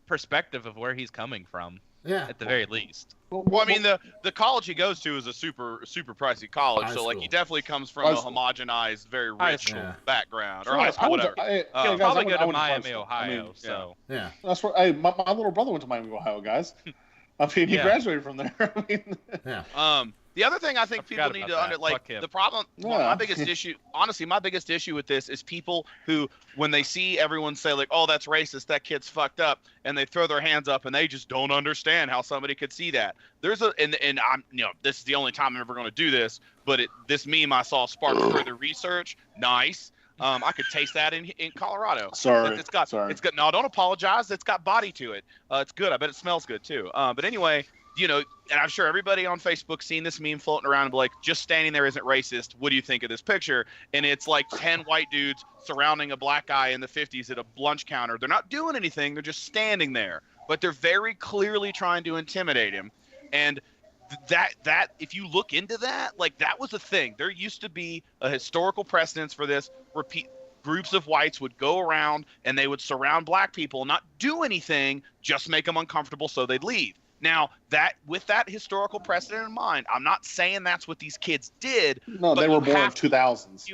perspective of where he's coming from. Yeah. At the very least. Well, I mean, the college he goes to is a super pricey college, so like he definitely comes from a homogenized, very rich background, or high school, whatever. Probably go to Miami, Ohio. So yeah, that's where. Hey, my little brother went to Miami, Ohio, guys. I mean, he graduated from there. I mean, The other thing I think people need to the problem. My biggest issue, honestly, my biggest issue with this is people who, when they see everyone say like, "Oh, that's racist, that kid's fucked up," and they throw their hands up and they just don't understand how somebody could see that. There's and I'm this is the only time I'm ever going to do this, but this meme I saw sparked further research. Nice. I could taste that in Colorado. Sorry. It's got. No, don't apologize. It's got body to it. It's good. I bet it smells good too. But anyway. And I'm sure everybody on Facebook's seen this meme floating around and be like, just standing there isn't racist. What do you think of this picture? And it's like 10 white dudes surrounding a black guy in the 50s at a lunch counter. They're not doing anything. They're just standing there. But they're very clearly trying to intimidate him. And that if you look into that, like that was a thing. There used to be a historical precedence for this. Groups of whites would go around and they would surround black people, not do anything, just make them uncomfortable so they'd leave. Now, with that historical precedent in mind, I'm not saying that's what these kids did. No, they were born in 2000s.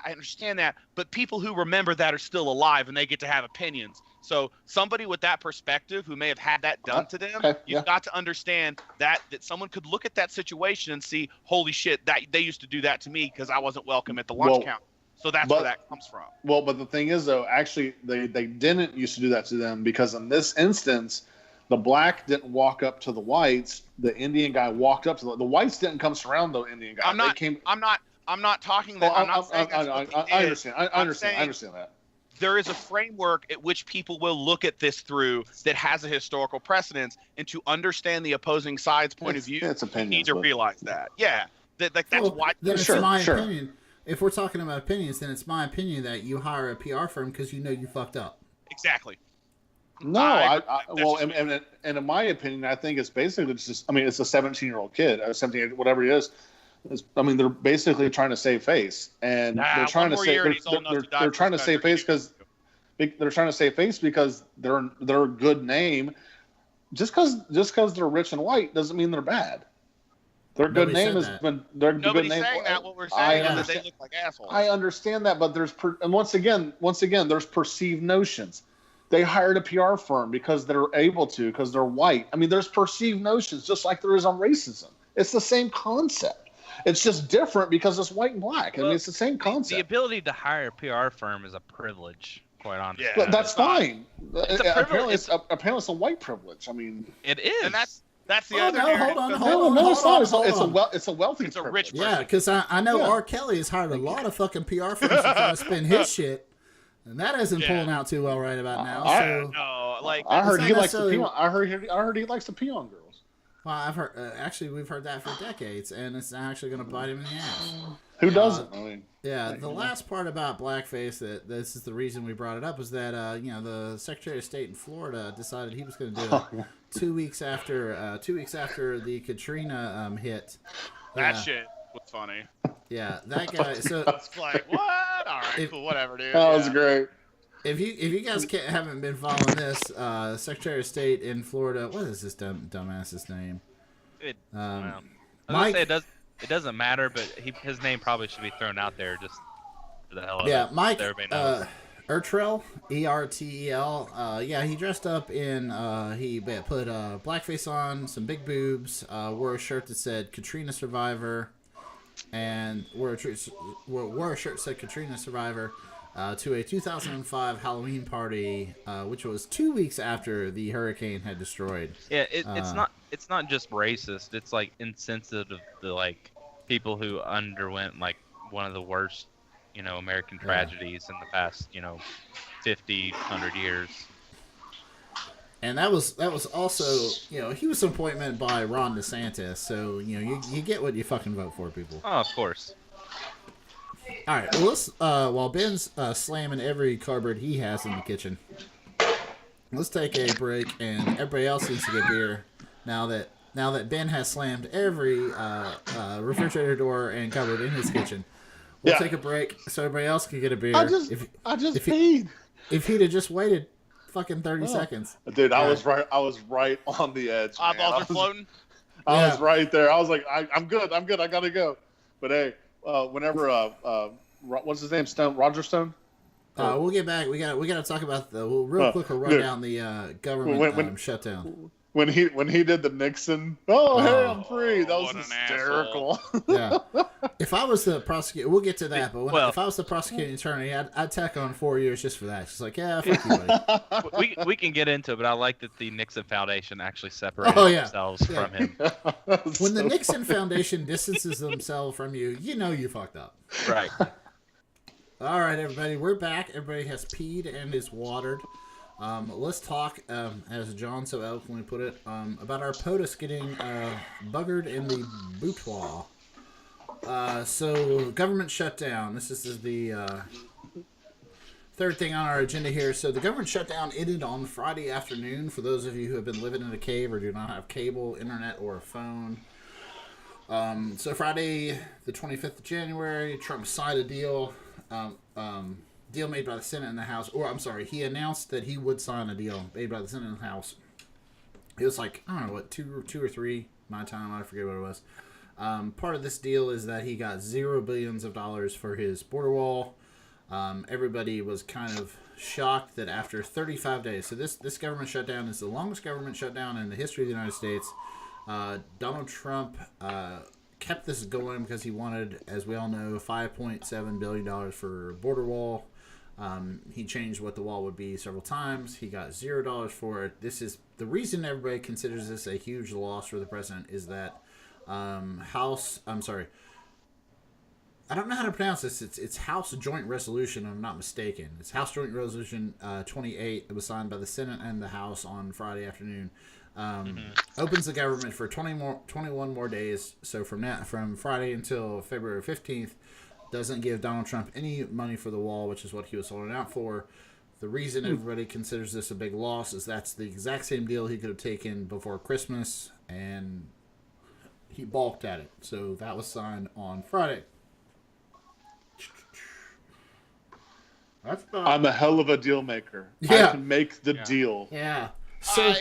I understand that, but people who remember that are still alive and they get to have opinions. So somebody with that perspective who may have had that done to them, you've got to understand that someone could look at that situation and see, holy shit, that they used to do that to me because I wasn't welcome at the lunch counter. So that's where that comes from. Well, but the thing is, though, actually, they didn't used to do that to them because in this instance, the black didn't walk up to the whites. The Indian guy walked up to the whites. Didn't come surround the Indian guy. I'm not talking that. I'm not saying I understand. I understand that. There is a framework at which people will look at this through that has a historical precedence, and to understand the opposing side's point of view, you need to realize that. Yeah, that's why. Then it's my opinion. If we're talking about opinions, then it's my opinion that you hire a PR firm because you fucked up. Exactly. No, and in my opinion, I think it's basically just. I mean, it's a 17-year-old kid, 17, whatever he is. They're basically trying to save face, and they're trying to save. They're trying to save face because they're a good name. Just because they're rich and white doesn't mean they're bad. Their good name has been. Nobody's saying that. What we're saying is that they look like assholes. I understand that, but once again, there's perceived notions. They hired a PR firm because they're able to, because they're white. I mean, there's perceived notions, just like there is on racism. It's the same concept. It's just different because it's white and black. Well, I mean, it's the same concept. The ability to hire a PR firm is a privilege, quite honestly. Yeah, that's fine. Apparently, it's a white privilege. I mean, it is. And That's the Oh, other no, narrative. hold on, No, it's not. hold on. It's a wealthy. It's a privilege. rich person. Yeah, because I know Yeah. R. Kelly has hired a lot of fucking PR firms to try to spin his shit, and that isn't pulling out too well right about now. So, No, like I heard It's he not likes to necessarily- pee on. I heard he likes to pee on girls. well, I've heard actually we've heard that for decades, and it's actually going to bite him in the ass. Who doesn't? I mean, Yeah, the last part about blackface, that this is the reason we brought it up, was that the Secretary of State in Florida decided he was going to do it 2 weeks after the Katrina hit. that Yeah. shit was funny. Yeah, that guy. So It's like, what? All right, cool, whatever, dude. that was Yeah. great. if you guys haven't been following this, Secretary of State in Florida, what is this dumbass's name? It, Um, well, I was Mike- gonna say it doesn't matter, but his name probably should be thrown out there just for the hell of it. Yeah, so Mike everybody knows. Ertrell, Ertel. Yeah, he dressed up in. He put blackface on, some big boobs, wore a shirt that said Katrina Survivor, and wore a shirt that said Katrina Survivor to a 2005 Halloween party, which was 2 weeks after the hurricane had destroyed. Yeah, it's not just racist. It's like insensitive to like people who underwent like one of the worst, American tragedies in the past, 50, 100 years. And that was also, he was an appointment by Ron DeSantis, so you get what you fucking vote for, people. Oh, of course. All right, well, let's while Ben's slamming every cupboard he has in the kitchen, let's take a break, and everybody else needs to get beer. Now that Ben has slammed every refrigerator door and cupboard in his kitchen, we'll take a break so everybody else can get a beer. I just peed. If he'd have just waited fucking 30 seconds. Dude, I was right on the edge. Man. Eyeballs are floating. I was right there. I was like, I'm good. I gotta go. But hey, whenever what's his name? Roger Stone. We'll get back. We got to talk about real quick. We'll run down the government shutdown. When he did the Nixon, hey, I'm free. That was What an hysterical. Yeah. If I was the prosecutor, we'll get to that. But Well- if I was the prosecuting attorney, I'd tack on 4 years just for that. It's like, yeah, fuck you, buddy. we can get into it, but I like that the Nixon Foundation actually separated Oh, yeah. themselves Yeah. from him. When the Nixon Foundation distances themselves from you, you fucked up. Right. All right, everybody, we're back. Everybody has peed and is watered. Let's talk, as John so eloquently put it, about our POTUS getting buggered in the boudoir. So, government shutdown. This is the third thing on our agenda here. So, the government shutdown ended on Friday afternoon. For those of you who have been living in a cave or do not have cable, internet, or a phone. So, Friday, the 25th of January, Trump signed a deal. Deal made by the Senate and the House, or I'm sorry, he announced that he would sign a deal made by the Senate and the House. It was like, I don't know what, two or three my time, I forget what it was. Part of this deal is that he got $0 billions for his border wall. Everybody was kind of shocked that after 35 days, so this government shutdown is the longest government shutdown in the history of the United States. Donald Trump kept this going because he wanted, as we all know, $5.7 billion for border wall. He changed what the wall would be several times. He got $0 for it. This is the reason everybody considers this a huge loss for the president is that I don't know how to pronounce this. It's House Joint Resolution, if I'm not mistaken. It's House Joint Resolution 28. It was signed by the Senate and the House on Friday afternoon. Opens the government for 21 more days. So from Friday until February 15th, doesn't give Donald Trump any money for the wall, which is what he was holding out for. The reason everybody considers this a big loss is that's the exact same deal he could have taken before Christmas, and he balked at it. So that was signed on Friday. I'm a hell of a deal maker. Yeah. I can make the deal. Yeah. So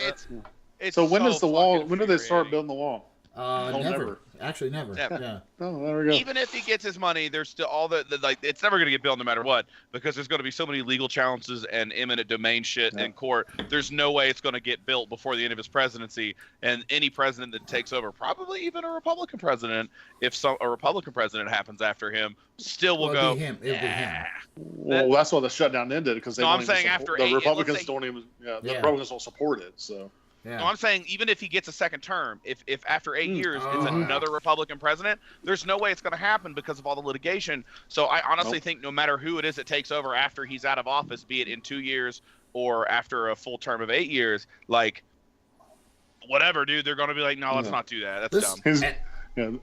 It's So when does the wall? fucking When do they start infuriating. building the wall? never. never. Actually, never. Never. Yeah. Oh, there we go. Even if he gets his money, there's still all the like. It's never going to get built no matter what, because there's going to be so many legal challenges and eminent domain shit in court. There's no way it's going to get built before the end of his presidency. And any president that takes over, probably even a Republican president, if a Republican president happens after him, still will Well, go. it'd be him. It'd be him. Well, that's why the shutdown ended because they No, don't I'm even saying support- after the 8 Republicans let's say- don't even. Yeah, the Yeah. Republicans don't support it. So Yeah. No, I'm saying even if he gets a second term, if after 8 years it's Oh. another Republican president, there's no way it's going to happen because of all the litigation. So I honestly think no matter who it is that takes over after he's out of office, be it in 2 years or after a full term of 8 years, like whatever, dude, they're going to be like, no, let's not do that. That's dumb.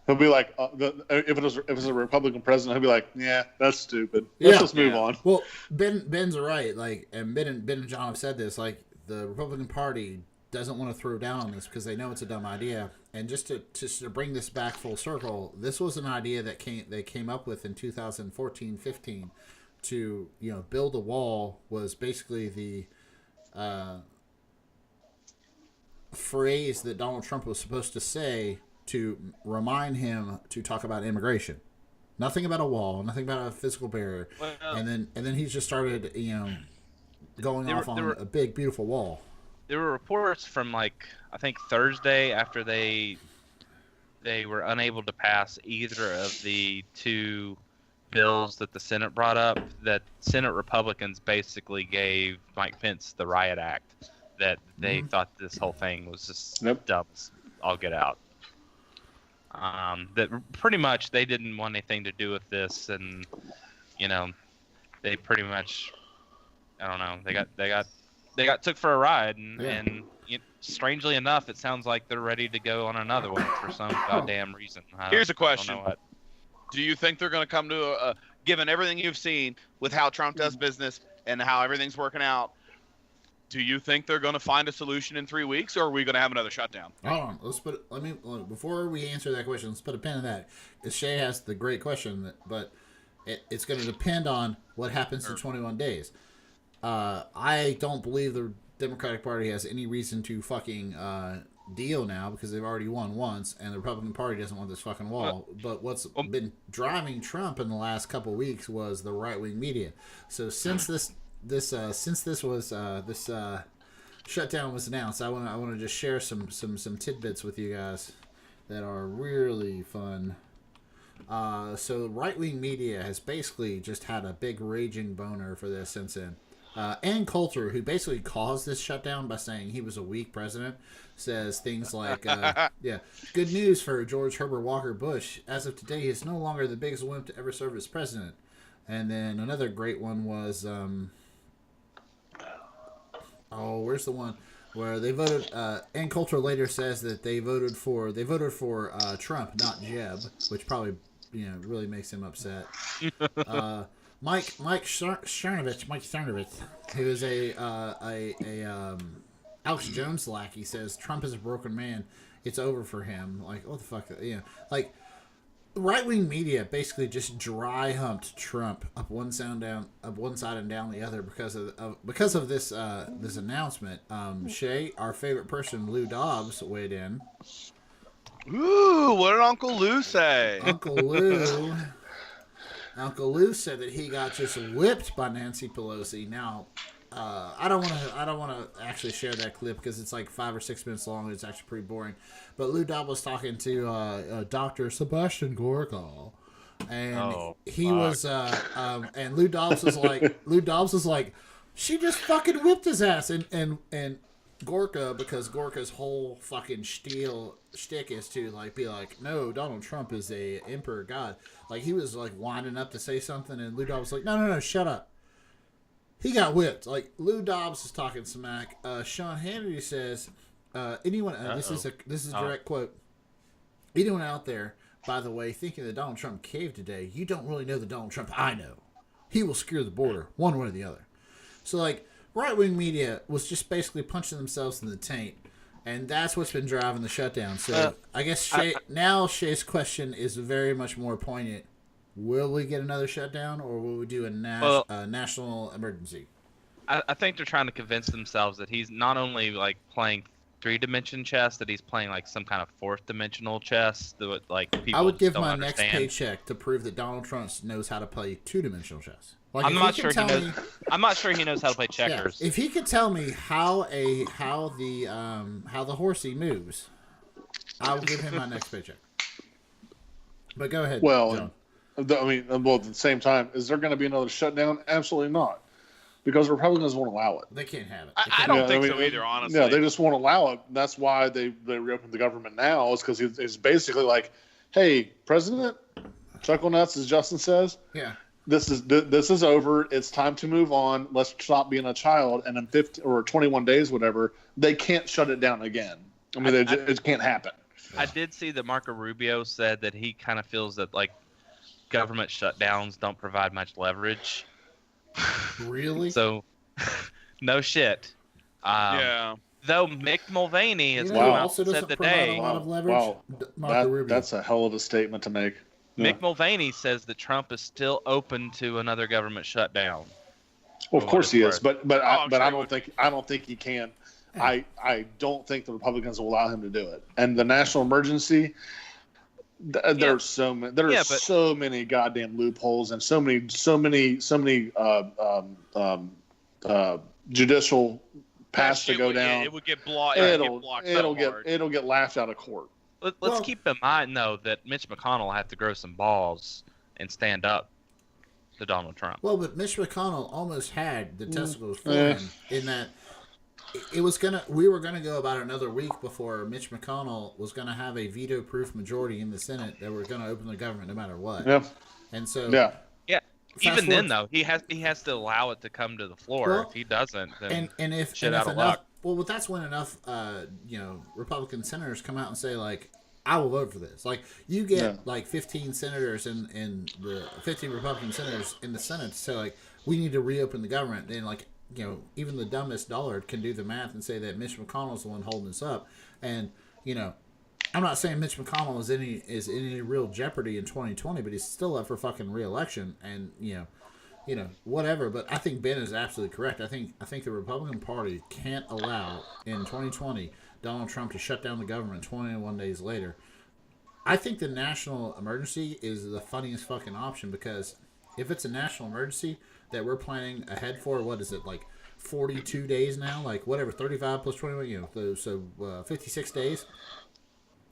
He'll be like, if it's a Republican president, he'll be like, yeah, that's stupid. Let's just move on. Well, Ben's right. Like, and Ben and John have said this. Like, the Republican Party doesn't want to throw down on this because they know it's a dumb idea. And just to bring this back full circle, this was an idea that they came up with in 2014-15 to build a wall. Was basically the phrase that Donald Trump was supposed to say to remind him to talk about immigration. Nothing about a wall, nothing about a physical barrier. Well, and then he just started, going off on a big, beautiful wall. There were reports from I think Thursday after they were unable to pass either of the two bills that the Senate brought up, that Senate Republicans basically gave Mike Pence the riot act, that they thought this whole thing was just dumb as all get out. That pretty much they didn't want anything to do with this, and they pretty much, I don't know, they got took for a ride, and strangely enough, it sounds like they're ready to go on another one for some goddamn reason. Here's a question: do you think they're going to come to given everything you've seen with how Trump does business and how everything's working out? Do you think they're going to find a solution in 3 weeks, or are we going to have another shutdown? Hold on. Before we answer that question, let's put a pin in that. Because Shay has the great question, but it's going to depend on what happens in 21 days. I don't believe the Democratic Party has any reason to fucking deal now because they've already won once, and the Republican Party doesn't want this fucking wall. But what's been driving Trump in the last couple of weeks was the right-wing media. So since this shutdown was announced, I want to just share some tidbits with you guys that are really fun. So right-wing media has basically just had a big raging boner for this since then. Ann Coulter, who basically caused this shutdown by saying he was a weak president, says things like, good news for George Herbert Walker Bush. As of today, he is no longer the biggest wimp to ever serve as president. And then another great one was, where's the one where they voted? Ann Coulter later says that they voted for Trump, not Jeb, which probably really makes him upset. Mike Cernovich, who is a Alex Jones lackey, says Trump is a broken man. It's over for him. Like, what the fuck? Right-wing media basically just dry humped Trump up one side and down the other because of this announcement. Shay, our favorite person, Lou Dobbs, weighed in. Ooh, what did Uncle Lou say? Uncle Lou said that he got just whipped by Nancy Pelosi. Now, I don't want to actually share that clip because it's like 5 or 6 minutes long. It's actually pretty boring. But Lou Dobbs was talking to Dr. Sebastian Gorka, and and Lou Dobbs was like, she just fucking whipped his ass, and Gorka, because Gorka's whole fucking shtick is to be like, no, Donald Trump is a emperor god. Like, he was like winding up to say something, and Lou Dobbs was like, no, shut up. He got whipped. Like, Lou Dobbs is talking smack. Sean Hannity says, this is a direct quote. Anyone out there, by the way, thinking that Donald Trump caved today, you don't really know the Donald Trump I know. He will secure the border one way or the other. So, right-wing media was just basically punching themselves in the taint, and that's what's been driving the shutdown. So I guess Shay's question is very much more poignant. Will we get another shutdown, or will we do a national emergency? I think they're trying to convince themselves that he's not only playing 3-dimension chess, that he's playing some kind of 4th-dimensional chess. That people I would give my understand. Next paycheck to prove that Donald Trump knows how to play 2-dimensional chess. I'm not sure he knows how to play checkers. Yeah, if he could tell me how the horsey moves, I will give him my next paycheck. But go ahead. Well, John. at the same time, is there going to be another shutdown? Absolutely not. because Republicans won't allow it. They can't have it. I don't think so either, honestly. Yeah, they just won't allow it. That's why they reopened the government now, is because it's basically like, hey, President, chuckle nuts, as Justin says. Yeah. This is over. It's time to move on. Let's stop being a child. And in 50 or 21 days, whatever, they can't shut it down again. I mean, it can't happen. I did see that Marco Rubio said that he kind of feels that like government shutdowns don't provide much leverage. Really? So, no shit. Yeah. Though Mick Mulvaney has You know, come who out also and doesn't said provide today. a lot of leverage. Marco Rubio. That's a hell of a statement to make. Yeah. Mick Mulvaney says that Trump is still open to another government shutdown. Well, of course he is, but I don't think he can. Yeah. I don't think the Republicans will allow him to do it. And the national emergency, there's so many goddamn loopholes and so many judicial paths to go down. It would get blocked. It'll get laughed out of court. Let's keep in mind, though, that Mitch McConnell will have to grow some balls and stand up to Donald Trump. Well, but Mitch McConnell almost had the testicles for him in that we were gonna go about another week before Mitch McConnell was gonna have a veto-proof majority in the Senate that were gonna open the government no matter what. Yeah. And so Even then, though, he has to allow it to come to the floor. Well, if he doesn't, then and if shit and out if of enough, luck. well, that's when enough Republican senators come out and say like, I will vote for this. Like you get like 15 senators and the 15 Republican senators in the Senate to say like, we need to reopen the government. And like, even the dumbest dullard can do the math and say that Mitch McConnell is the one holding this up. And I'm not saying Mitch McConnell is any real jeopardy in 2020, but he's still up for fucking re-election. And whatever. But I think Ben is absolutely correct. I think the Republican Party can't allow in 2020 Donald Trump to shut down the government 21 days later. I think the national emergency is the funniest fucking option, because if it's a national emergency that we're planning ahead for, what is it, like 42 days now? Like whatever, 35 plus 21, so 56 days?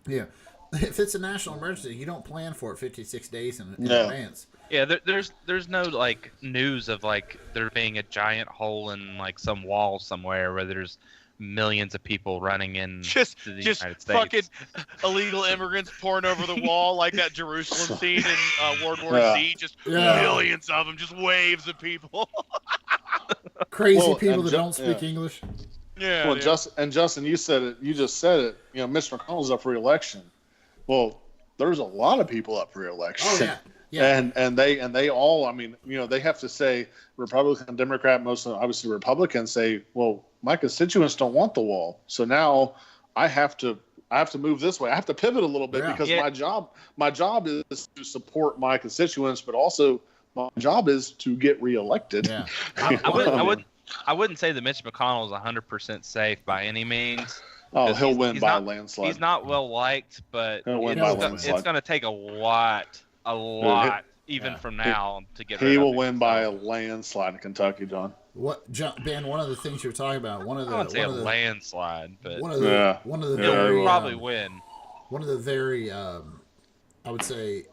Yeah. If it's a national emergency, you don't plan for it 56 days in advance. Yeah, there's no like news of like there being a giant hole in like some wall somewhere where there's millions of people running in to the United States. Fucking illegal immigrants pouring over the wall like that Jerusalem scene in World War Z. Just millions of them, just waves of people. Crazy people that don't speak English. Yeah. Well, Justin, you said it. You just said it. Mitch McConnell's up for re-election. Well, there's a lot of people up for re-election. Oh yeah. Yeah. And they all, I mean, they have to say, Republican, Democrat, most obviously Republicans say, well, my constituents don't want the wall, so now I have to move this way. I have to pivot a little bit because my job is to support my constituents, but also my job is to get reelected. Yeah. I wouldn't say that Mitch McConnell is 100% safe by any means. Oh, he'll win by a landslide. He's not well liked, but he'll win by a landslide. It's going to take a lot, from now to get. He will win by a landslide in Kentucky, John. What, Ben? One of the things you were talking about, I wouldn't say a landslide, but one of the very, he'll probably win. One of the very, I would say,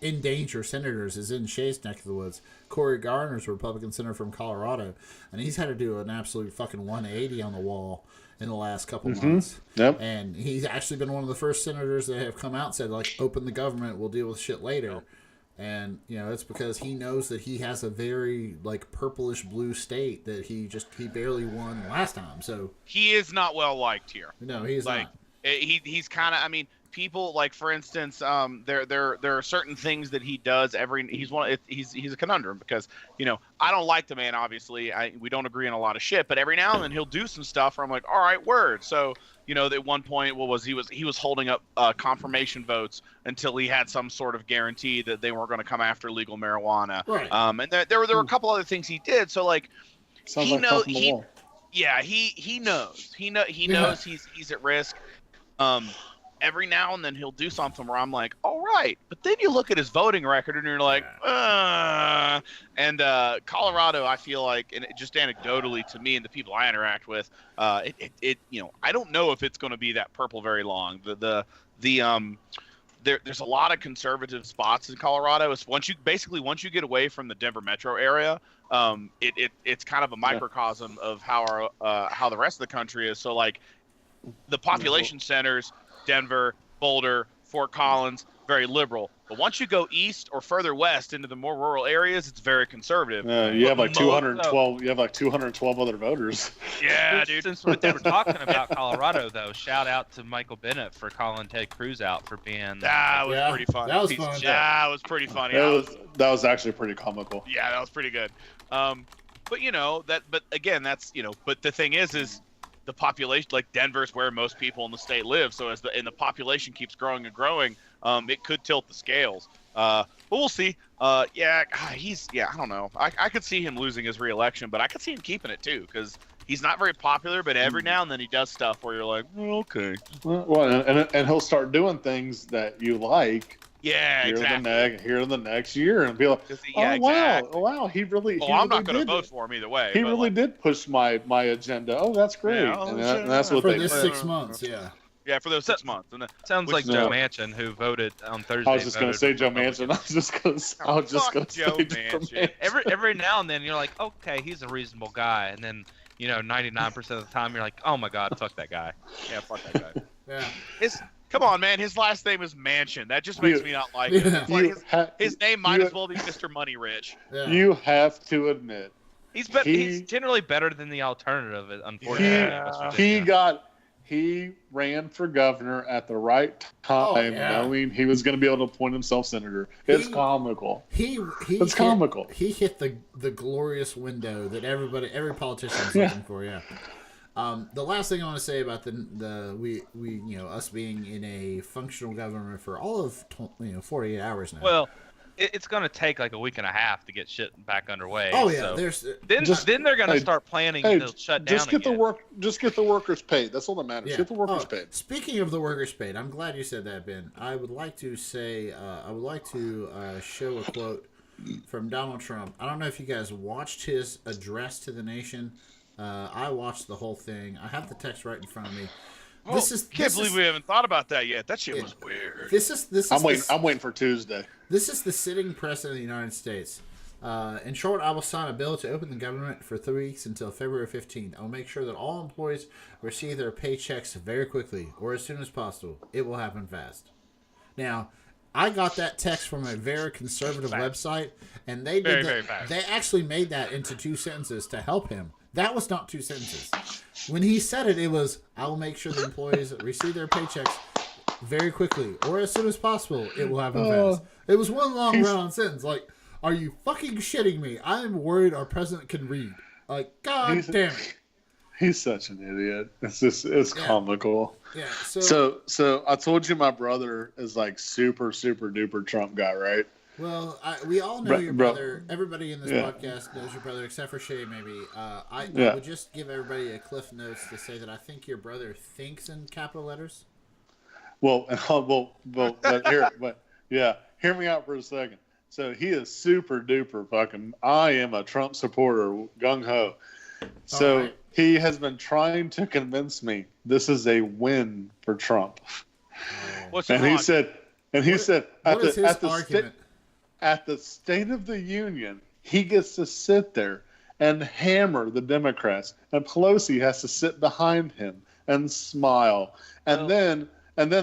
in danger senators is in Shay's neck of the woods. Cory Gardner's a Republican senator from Colorado, and he's had to do an absolute fucking 180 on the wall in the last couple months. Yep. And he's actually been one of the first senators that have come out and said, like, open the government, we'll deal with shit later. And, it's because he knows that he has a very, like, purplish blue state that he barely won last time. So he is not well liked here. No, he's not. He's kind of, I mean, people, like, for instance, there are certain things that he does he's a conundrum because, I don't like the man, obviously. We don't agree on a lot of shit, but every now and then he'll do some stuff where I'm like, all right, word. So, at one point, he was holding up confirmation votes until he had some sort of guarantee that they weren't going to come after legal marijuana. Right. And there were a couple other things he did. So, like, Sounds he like knows he knows he's at risk. Every now and then he'll do something where I'm like, all right. But then you look at his voting record and you're like, And Colorado, I feel like, and just anecdotally to me and the people I interact with, I don't know if it's going to be that purple very long. there's a lot of conservative spots in Colorado. It's once you get away from the Denver metro area, it's kind of a microcosm of how the rest of the country is. So like the population centers, Denver, Boulder, Fort Collins, very liberal. But once you go east or further west into the more rural areas, it's very conservative. You have like 212. You have like 212 other voters. Yeah, dude. Since we're talking about Colorado, though, shout out to Michael Bennett for calling Ted Cruz out for being. That was pretty funny. That was fun. That was pretty funny. That was actually pretty comical. Yeah, that was pretty good. But you know that. But again, that's But the thing is the population, like Denver's where most people in the state live. So as the population keeps growing and growing, it could tilt the scales. But we'll see. I don't know. I could see him losing his reelection, but I could see him keeping it too, because he's not very popular. But every now and then he does stuff where you're like, okay. Well, and he'll start doing things that you like. Yeah, exactly. Here in the next year, and be like, wow, he really. Well, he I'm really not going to did vote for him either way. He really did push my agenda. Oh, that's great. Yeah, and that's what For they this did. 6 months, yeah. Yeah, for those 6 months. And Sounds like Joe Manchin, who voted on Thursday. I was just going to say Joe Manchin. I was just going to say Joe Manchin. Every now and then you're like, okay, he's a reasonable guy, and then 99% of the time you're like, oh my god, fuck that guy. Yeah, fuck that guy. Yeah. Come on, man. His last name is Manchin. That just makes me not like him. It's like his name might as well be Mr. Money Rich. Yeah. You have to admit. He's generally better than the alternative, unfortunately. He ran for governor at the right time, knowing he was going to be able to appoint himself senator. It's comical. It's comical. He hit the glorious window that every politician is looking for. Yeah. The last thing I want to say about us being in a functional government for all of 48 hours now. Well, it's going to take like a week and a half to get shit back underway. Oh yeah, so then they're going to start planning to shut down. Just get the workers paid. That's all that matters. Yeah. Get the workers paid. Speaking of the workers paid, I'm glad you said that, Ben. I would like to say show a quote from Donald Trump. I don't know if you guys watched his address to the nation. I watched the whole thing. I have the text right in front of me. Can't believe we haven't thought about that yet. That shit was weird. I'm waiting for Tuesday. This is the sitting president of the United States. In short, I will sign a bill to open the government for 3 weeks until February 15th. I will make sure that all employees receive their paychecks very quickly or as soon as possible. It will happen fast. Now, I got that text from a very conservative website, and they did they actually made that into 2 sentences to help him. That was not 2 sentences. When he said it, it was, I will make sure the employees receive their paychecks very quickly or as soon as possible. It will happen fast. It was one long run-on sentence. Like, are you fucking shitting me? I am worried our president can read. Like, God damn it. He's such an idiot. It's comical. Yeah. So I told you my brother is like super, super duper Trump guy, right? Well, we all know your brother. Everybody in this podcast knows your brother, except for Shay, maybe. I would just give everybody a cliff notes to say that I think your brother thinks in capital letters. Well, hear me out for a second. So he is super duper fucking. I am a Trump supporter, gung ho. So he has been trying to convince me this is a win for Trump. He said at the State of the Union, he gets to sit there and hammer the Democrats, and Pelosi has to sit behind him and smile, and then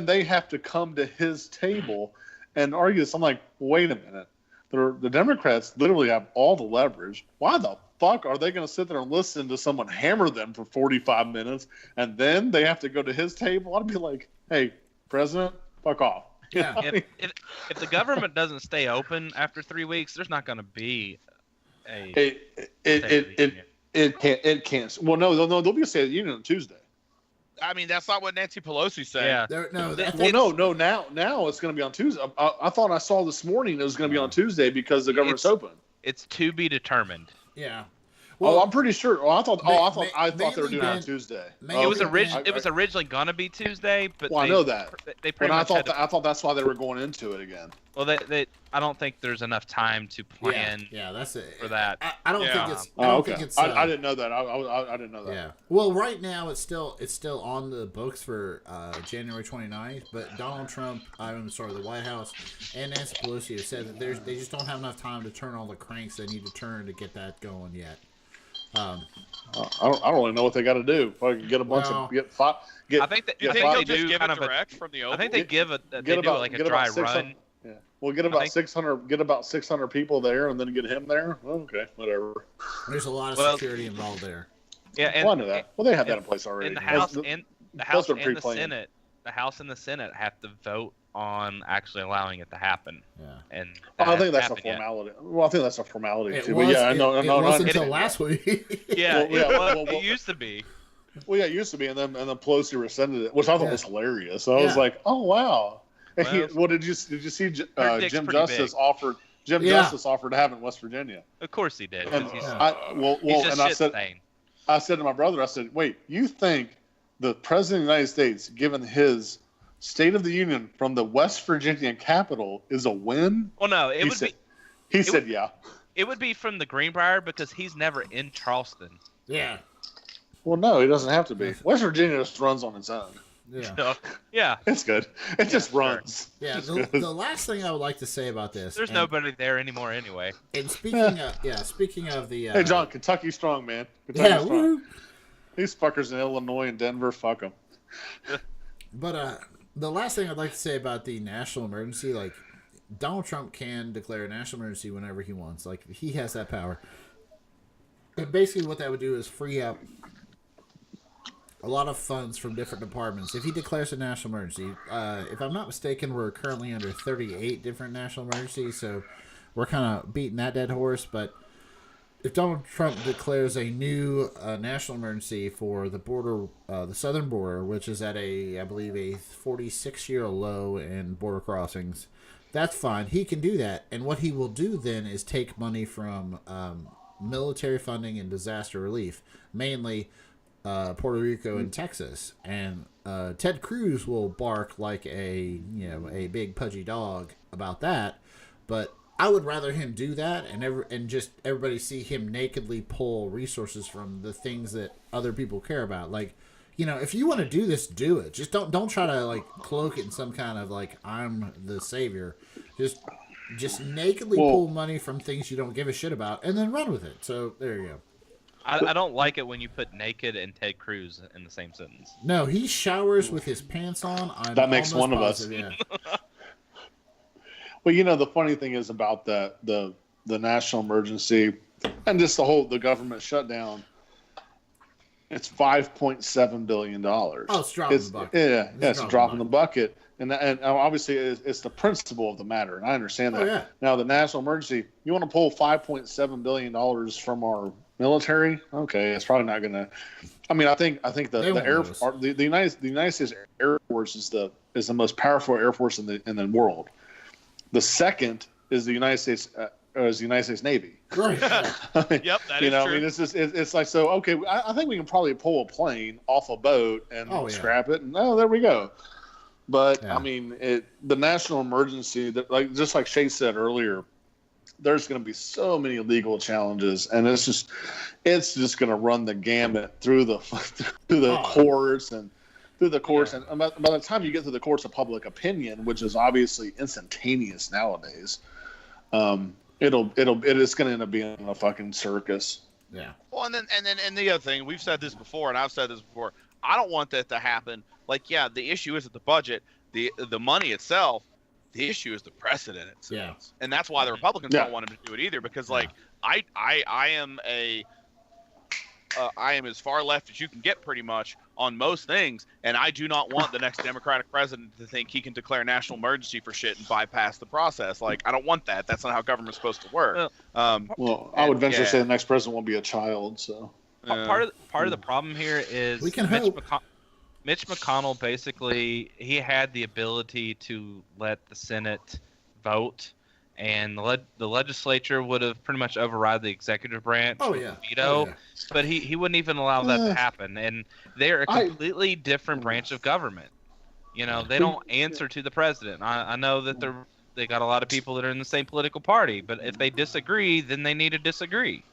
they have to come to his table and argue this. I'm like, wait a minute, the Democrats literally have all the leverage. Why the fuck are they going to sit there and listen to someone hammer them for 45 minutes, and then they have to go to his table? I'd be like, hey, President, fuck off. Yeah. If the government doesn't stay open after 3 weeks, there's not going to be it can't. Well, no, there'll be a State of the Union on Tuesday. I mean, that's not what Nancy Pelosi said. Yeah. Now it's going to be on Tuesday. I thought I saw this morning it was going to be on Tuesday because the government's open. It's to be determined. Yeah. I'm pretty sure. Well, I thought they were doing it on mainly Tuesday. mainly It was been- it was originally gonna be Tuesday, but Well, I know that. they pretty But I much had thought I thought that's why they were going into it again. well, they I don't think there's enough time to plan Yeah, that's it. for that. I don't Yeah. think it's. I Oh, don't okay. think it's. I didn't know that. I didn't know that. Yeah. Well, right now it's still on the books for January 29th, but Donald Trump, the White House and Nancy Pelosi have said that they just don't have enough time to turn all the cranks they need to turn to get that going yet. I don't really know what they got to do. Probably get a bunch Well, of get five. Get, I think that, You I think think they'll they just do give kind it of a, direct from the I open? think they give a they get do about like a get dry about 600. run. Yeah. Well, get about 600. Get about 600 people there, and then get him there. Okay, whatever. There's a lot of Well- security involved there. Yeah, and Well, I know that. Well, they have that in place already. in the House Those- and the those House are and the pre-planned. Senate, the House and the Senate have to vote on actually allowing it to happen. Yeah. And I that think that's a hasn't yet. formality. Well, I think that's a formality It too. was, But yeah, it was until last week. Yeah, Well, yeah, well, it used to be. Well, yeah, it used to be, and then Pelosi rescinded it, which I thought Yeah. was hilarious. So I was Yeah. like, oh wow. And Well, did you see dick's Jim pretty Justice big. offered? Jim Yeah. Justice offered to have it in West Virginia. Of course he did. 'cause And he's, I he's a I shit said stain. I said to my brother, I said, wait, you think the president of the United States, given his State of the Union from the West Virginia capital, is a win? Well, no, He said, yeah. it would be from the Greenbrier because he's never in Charleston. Yeah. Well, no, he doesn't have to be. West Virginia just runs on its own. Yeah. So, yeah, It's good. It just sure. runs. Yeah. It's The, good. the last thing I would like to say about this. there's nobody there anymore anyway. And speaking of the. Hey, John, Kentucky strong, man. Kentucky Yeah. strong. Woo. These fuckers in Illinois and Denver, fuck them. But the last thing I'd like to say about the national emergency, like Donald Trump can declare a national emergency whenever he wants. Like he has that power. And basically, what that would do is free up a lot of funds from different departments. If he declares a national emergency, if I'm not mistaken, we're currently under 38 different national emergencies, so we're kind of beating that dead horse. But if Donald Trump declares a new national emergency for the border, the southern border, which is at I believe, a 46-year low in border crossings, that's fine. He can do that. And what he will do then is take money from military funding and disaster relief, mainly Puerto Rico and Texas. And Ted Cruz will bark like a big pudgy dog about that. But I would rather him do that and just everybody see him nakedly pull resources from the things that other people care about. Like, if you want to do this, do it. Just don't try to like cloak it in some kind of like I'm the savior. Just nakedly pull money from things you don't give a shit about and then run with it. So there you go. I don't like it when you put naked and Ted Cruz in the same sentence. No, he showers with his pants on. That makes one of us. Yeah. Well, the funny thing is about the national emergency and just the government shutdown. It's $5.7 billion. Oh, it's dropping the bucket. Yeah, it's a drop in the bucket. And obviously, it's the principle of the matter, and I understand that. Oh, yeah. Now, the national emergency, you want to pull $5.7 billion from our military? Okay, it's probably not going to. I mean, I think the United States Air Force is the most powerful air force in the world. The second is the United States Navy. Right. Yep, that is true. I mean, it's like, so okay. I think we can probably pull a plane off a boat and scrap it, and there we go. But Yeah. I mean, the national emergency, just like Shay said earlier, there's going to be so many legal challenges, and it's just going to run the gamut through the courts and through the courts, and by the time you get to the courts of public opinion, which is obviously instantaneous nowadays, it is going to end up being a fucking circus. Yeah. Well, and the other thing, we've said this before, and I've said this before. I don't want that to happen. Like, yeah, the issue isn't the budget, the money itself. The issue is the precedent it sets. Yeah. And that's why the Republicans don't want him to do it either. Because, like, I am as far left as you can get pretty much on most things, and I do not want the next Democratic president to think he can declare national emergency for shit and bypass the process. Like, I don't want that. That's not how government's supposed to work. Well, I would venture to say the next president won't be a child. So Part of the problem here is We can hope. Mitch McConnell basically he had the ability to let the Senate vote, and the legislature would have pretty much override the executive branch with a veto, Oh, yeah. but he wouldn't even allow that to happen. And they're a I- completely different branch of government. You know, they don't answer to the president. I know that they got a lot of people that are in the same political party, but if they disagree, then they need to disagree.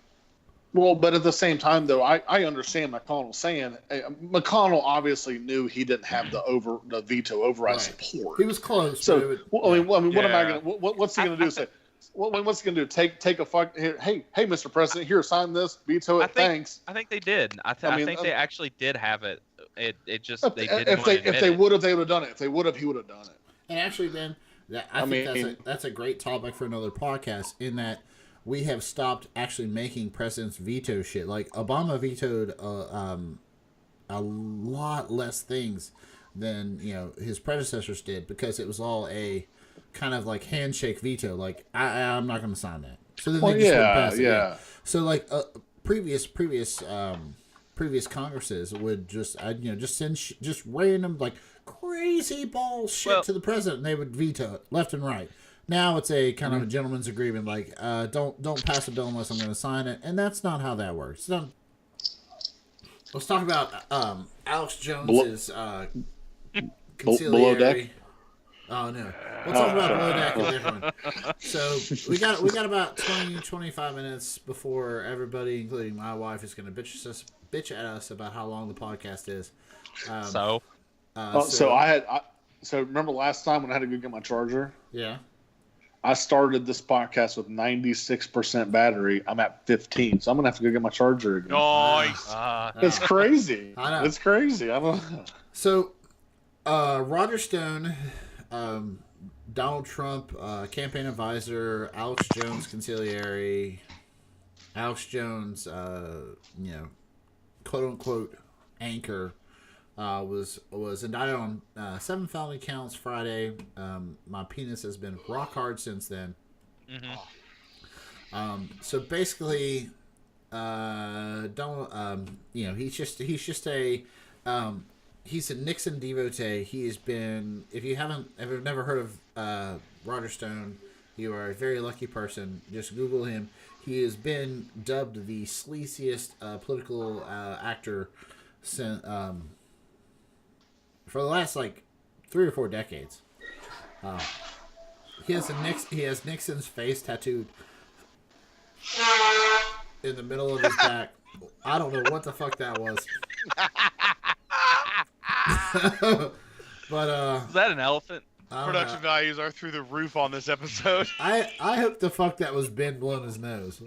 Well, but at the same time, though, I understand McConnell saying McConnell obviously knew he didn't have the veto override support. He was close. So, what am I Yeah. going to? What's he going to do? Say, what's he going to do? Take a fuck? Here, hey, Mr. President, here, sign this, veto it. Thanks. I think they did. I think they actually did have it. It just they didn't. If they would have, they would have done it. If they would have, he would have done it. And actually, Ben, I think that's a great topic for another podcast. In that we have stopped actually making presidents veto shit. Like Obama vetoed a lot less things than his predecessors did because it was all a kind of like handshake veto. Like I'm not going to sign that. So then they just wouldn't pass it. Yeah. So like previous Congresses would just just send just random like crazy ball shit to the president, and they would veto it left and right. Now it's a kind of a gentleman's agreement, like don't pass a bill unless I'm going to sign it, and that's not how that works. Let's talk about Alex Jones's conciliary. Below deck. Oh no, we'll talk about below deck a different. So we got about 20-25 minutes before everybody, including my wife, is going to bitch at us about how long the podcast is. So remember last time when I had to go get my charger? Yeah. I started this podcast with 96% battery. I'm at 15, so I'm gonna have to go get my charger again. Nice. It's crazy. I know. It's crazy. I don't know. So, Roger Stone, Donald Trump, campaign advisor, Alex Jones conciliary, Alex Jones, quote unquote anchor, was indicted on 7 felony counts Friday. My penis has been rock hard since then. Mm-hmm. So basically, Donald, he's just a he's a Nixon devotee. He has been. If you haven't ever never heard of Roger Stone, you are a very lucky person. Just Google him. He has been dubbed the sleaziest political actor since. For the last 3 or 4 decades. He has Nixon's face tattooed in the middle of his back. I don't know what the fuck that was. But Is that an elephant? Production values are through the roof on this episode. I hope the fuck that was Ben blowing his nose.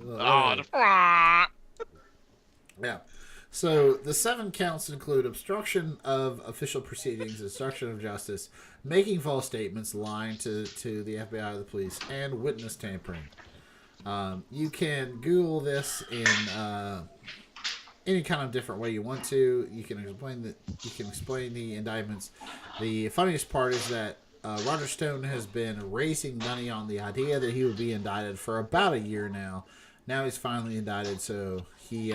Yeah. So the 7 counts include obstruction of official proceedings, obstruction of justice, making false statements, lying to the FBI or the police, and witness tampering. You can Google this in any kind of different way you want to. You can explain the indictments. The funniest part is that Roger Stone has been raising money on the idea that he would be indicted for about a year now. Now he's finally indicted, so he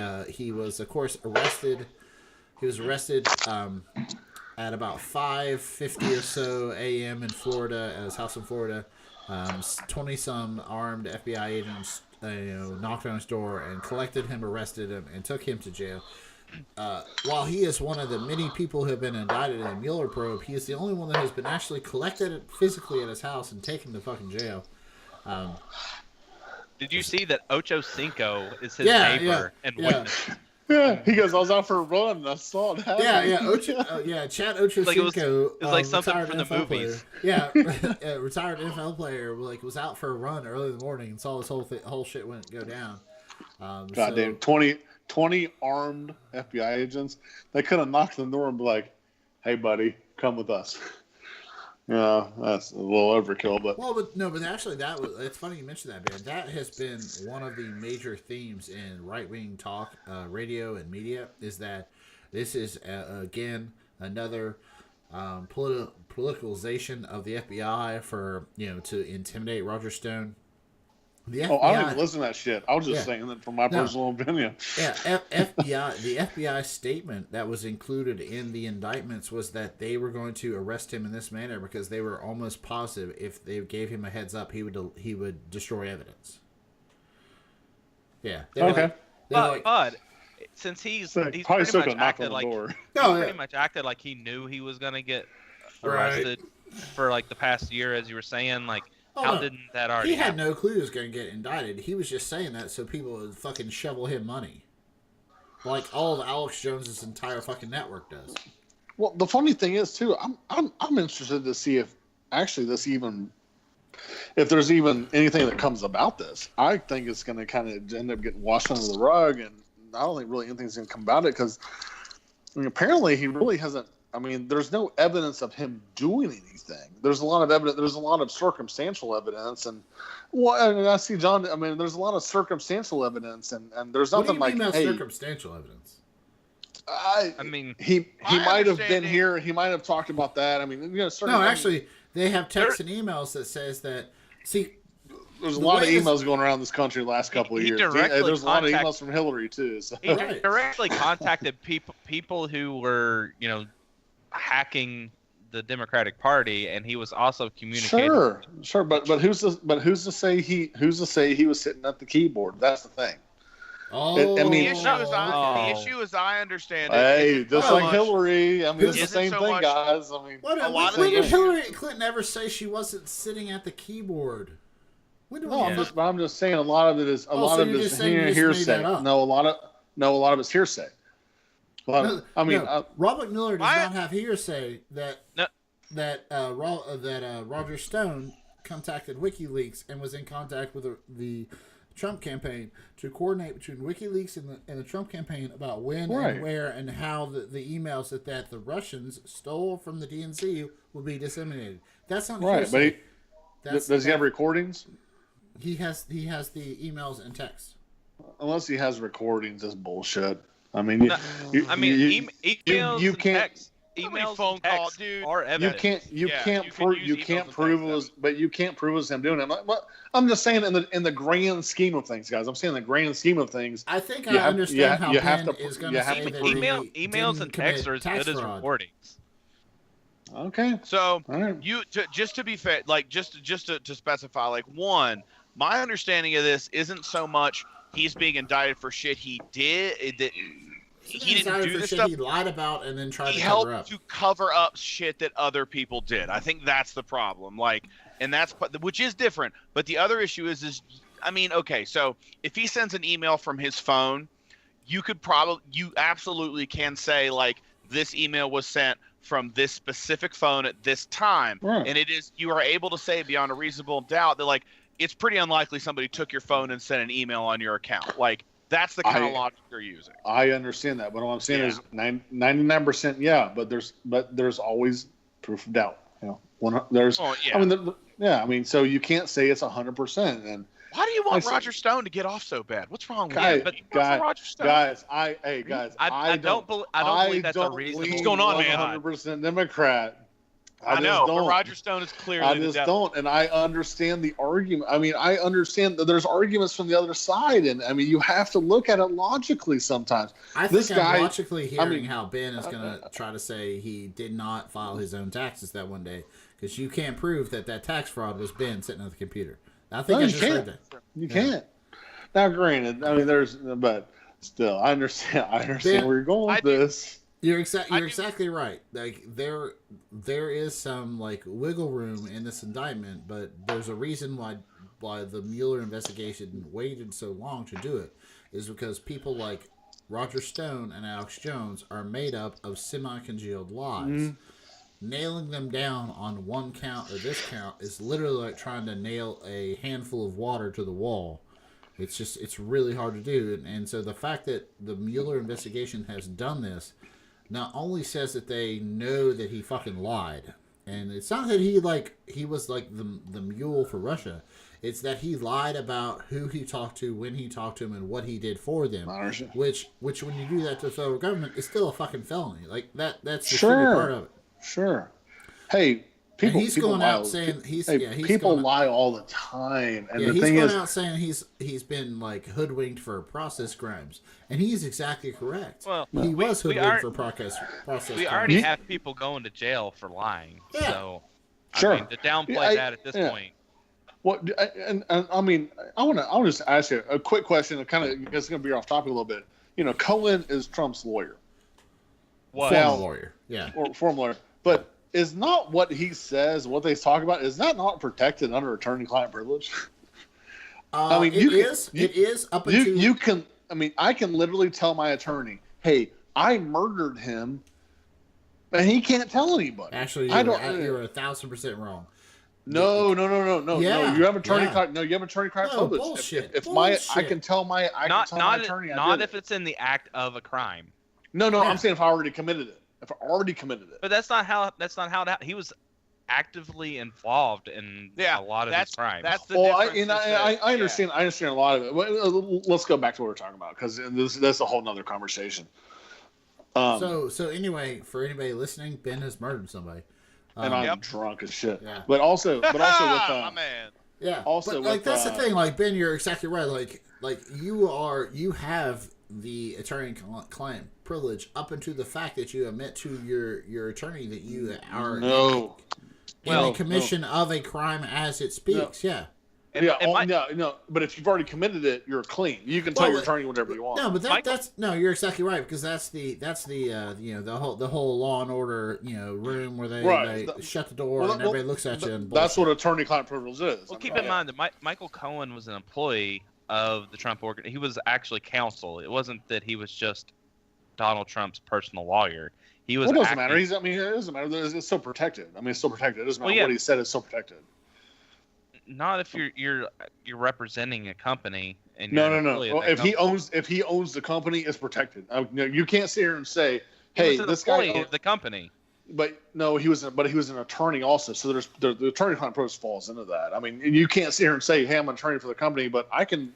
was, of course, arrested. He was arrested at about 5:50 or so a.m. in Florida, at his house in Florida. 20-some armed FBI agents knocked on his door and collected him, arrested him, and took him to jail. While he is one of the many people who have been indicted in the Mueller Probe, he is the only one that has been actually collected physically at his house and taken to fucking jail. Did you see that Ocho Cinco is his neighbor and witness? Yeah, he goes, I was out for a run and I saw it happen. Chad Ochocinco. It was like something from the movies. Player. Yeah, retired NFL player, was out for a run early in the morning and saw this whole shit go down. Goddamn, 20 armed FBI agents. They could have knocked on the door and be like, hey, buddy, come with us. Yeah, that's a little overkill, but actually it's funny you mentioned that, man. That has been one of the major themes in right-wing talk, radio and media, is that this is again another politicalization of the FBI for to intimidate Roger Stone. The FBI, Oh, I don't even listen to that shit. I was just Yeah. saying that from my personal opinion. Yeah, FBI. The FBI statement that was included in the indictments was that they were going to arrest him in this manner because they were almost positive if they gave him a heads up, he would destroy evidence. Yeah. Okay. But since he's Probably pretty still much could knock on acted the like door. pretty much acted like he knew he was gonna get Right. arrested for like the past year, as you were saying. Like, Oh, how no. didn't that already He had happen? no clue he was going to get indicted. He was just saying that so people would fucking shovel him money. Like all of Alex Jones's entire fucking network does. Well, the funny thing is too, I'm interested to see if actually if there's even anything that comes about this. I think it's going to kind of end up getting washed under the rug, and I don't think really anything's going to come about it because apparently he really hasn't. I mean, there's no evidence of him doing anything. There's a lot of evidence. There's a lot of circumstantial evidence, and I see John. I mean, there's a lot of circumstantial evidence, and there's What do nothing you like mean by hey, circumstantial evidence? I mean, he My might have been understanding- here. He might have talked about that. I mean, certain, No, actually, they have texts and emails that says that. See, there's a the lot of way this- emails going around this country the last couple of He years. directly There's a lot of contact- emails from Hillary too. So. he Right. directly contacted people who were, hacking the Democratic Party, and he was also communicating. Sure, but who's to say he was sitting at the keyboard? That's the thing. oh, I mean- The issue, as I understand it, Hey, isn't just so like much- Hillary. I mean, it's the Isn't same so thing, much- guys. I mean, What, a lot of when the did issue- Hillary Clinton ever say she wasn't sitting at the keyboard? When did no, we I'm just saying a lot of it is Oh, so you're just saying you just made hearsay. that up. No, a lot of it's hearsay. Robert Mueller does I- not have hearsay that No. Roger Stone contacted WikiLeaks and was in contact with the Trump campaign to coordinate between WikiLeaks and the Trump campaign about when Right. and where and how the emails that the Russians stole from the DNC would be disseminated. That's not right, but hearsay. That's- does he have recordings? He has the emails and text. Unless he has recordings, that's bullshit. I mean, No, emails you and can't. texts, How many emails phone and call, texts dude? are You evidence. can't Yeah, prove use you emails can't and prove text it was, but you can't prove it was him doing it. I'm just saying in the grand scheme of things, guys. I'm saying in the grand scheme of things. I think You I have- understand how you have Ben to- is going you to have say to that prove- Emails didn't and commit texts are as tax good as fraud. recordings. Okay. So All right. just to be fair, like just to specify, like one, my understanding of this isn't so much he's being indicted for shit he did. That he didn't do for this shit stuff. he lied about and then tried He to cover helped up. to cover up shit that other people did. I think that's the problem. Like, and that's which is different. But the other issue is I mean, okay, so if he sends an email from his phone, you absolutely can say like this email was sent from this specific phone at this time, Right. and you are able to say beyond a reasonable doubt that like it's pretty unlikely somebody took your phone and sent an email on your account. Like that's the kind of logic you're using. I understand that, but all I'm saying is 99%, yeah, but there's always proof of doubt. There's. Oh, yeah. I mean, so you can't say it's 100%. And Why do you want I see. Roger Stone to get off so bad? What's wrong with Guys, you? But you want Roger Stone. guys, I don't don't believe that's a reason. lean What's going on, man? 100% Democrat. I know, just but don't. Roger Stone is clearly I the just devil. don't, and I understand the argument. I mean, I understand that there's arguments from the other side, and I mean, you have to look at it logically sometimes. I This think I'm guy- logically hearing mean, how Ben is going to try to say he did not file his own taxes that one day because you can't prove that tax fraud was Ben sitting at the computer. I think No, I you just heard can't. that. You can't. Now, granted, I mean, but still, I understand. Ben, where you're going with this. You're I do- exactly right. Like there is some like wiggle room in this indictment, but there's a reason why the Mueller investigation waited so long to do it is because people like Roger Stone and Alex Jones are made up of semi-congealed lies. Mm-hmm. Nailing them down on one count or this count is literally like trying to nail a handful of water to the wall. It's really hard to do, and so the fact that the Mueller investigation has done this not only says that they know that he fucking lied, and it's not that he was like the mule for Russia. It's that he lied about who he talked to, when he talked to him, and what he did for them. Which when you do that to the federal government, is still a fucking felony. Like that's the shitty part of it. Sure. Hey, People, he's people going lie out all- saying he's hey, yeah he's people going, lie all the time, and yeah, the he's thing going is, out saying he's been like hoodwinked for process crimes, and he's exactly correct. Well, he was we hoodwinked are- for process We crimes. already have people going to jail for lying. Yeah. So, Sure. I mean, to downplay that at this point. what? And I mean, I want to just ask you a quick question. It kind of it's going to be off topic a little bit. You know, Cohen is Trump's lawyer, What? Former Now- lawyer. Yeah. or former lawyer, but is not what he says, what they talk about, is that not protected under attorney-client privilege? I mean, it is up until You can. I mean, I can literally tell my attorney, "Hey, I murdered him," and he can't tell anybody. actually I you're, don't. you're 1,000% wrong. No. Yeah, You have attorney. yeah. No, you have attorney-client No, privilege. bullshit, If my, I bullshit. can tell my, Not attorney. I not did if it. it's in the act of a crime. No. Yeah. I'm saying if I already committed it. If I already committed it. But that's not how he was actively involved in a lot of his crimes. That's the Well, difference. I understand. I understand a lot of it. Let's go back to what we're talking about because that's a whole nother conversation. So anyway, for anybody listening, Ben has murdered somebody. And I'm Yep. drunk as shit. Yeah. But also with my man. Yeah. Also but like with, that's the thing. Like Ben, you're exactly right. Like you have the attorney-client privilege up until the fact that you admit to your attorney that you are no. in the commission of a crime as it speaks. Yeah. No. But if you've already committed it, you're clean. You can tell your attorney whatever you want. No, but Michael? that's no. You're exactly right because that's the the whole Law and Order room where they shut the door and everybody looks at you. And that's what attorney-client privilege is. Well, keep in mind that Michael Cohen was an employee of the Trump organ. He was actually counsel. It wasn't that he was just Donald Trump's personal lawyer. He was. Well, it doesn't matter. It doesn't matter. It's so protected. I mean, it's so protected. It doesn't matter what he said. It's so protected. Not if you're representing a company and No. you're Well, if he owns the company, it's protected. You can't sit here and say, He "Hey, was an this employee guy." of the company. But no, he was an attorney also. So the attorney-client privilege falls into that. I mean, you can't sit here and say, "Hey, I'm an attorney for the company," but I can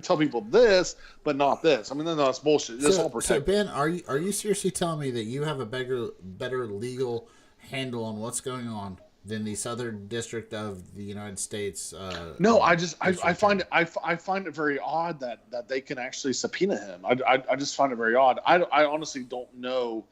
tell people this, but not this. I mean, no, that's bullshit. It's all protected. So Ben, are you seriously telling me that you have a better legal handle on what's going on than the Southern District of the United States? No, I find it very odd that they can actually subpoena him. I just find it very odd. I honestly don't know.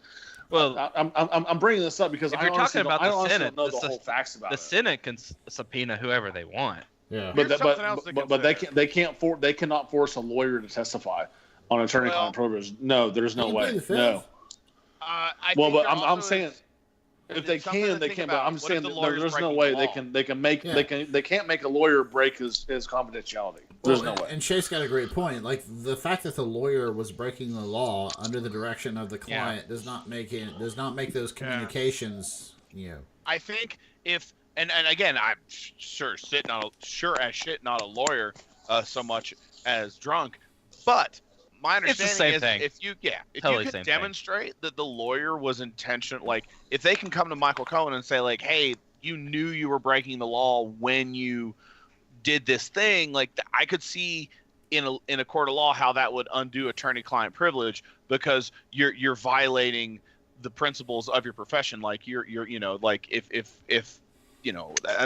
Well, I'm bringing this up because if you're talking about the Senate, don't know the whole facts about the it. Senate can subpoena whoever they want. Yeah. Here's something else to But they cannot force a lawyer to testify on attorney-client privilege. No, there's no way. No. I'm saying if they can, they can. But I'm saying there's no way they can make they can't make a lawyer break his confidentiality. There's no way. And Shay's got a great point. Like the fact that the lawyer was breaking the law under the direction of the client does not make those communications. I think if and again, I'm sure as shit not a lawyer so much as drunk, but my understanding is if you can demonstrate that the lawyer was intentional, like if they can come to Michael Cohen and say like, hey, you knew you were breaking the law when you did this thing, like I could see in a court of law how that would undo attorney-client privilege because you're violating the principles of your profession. Like you're like if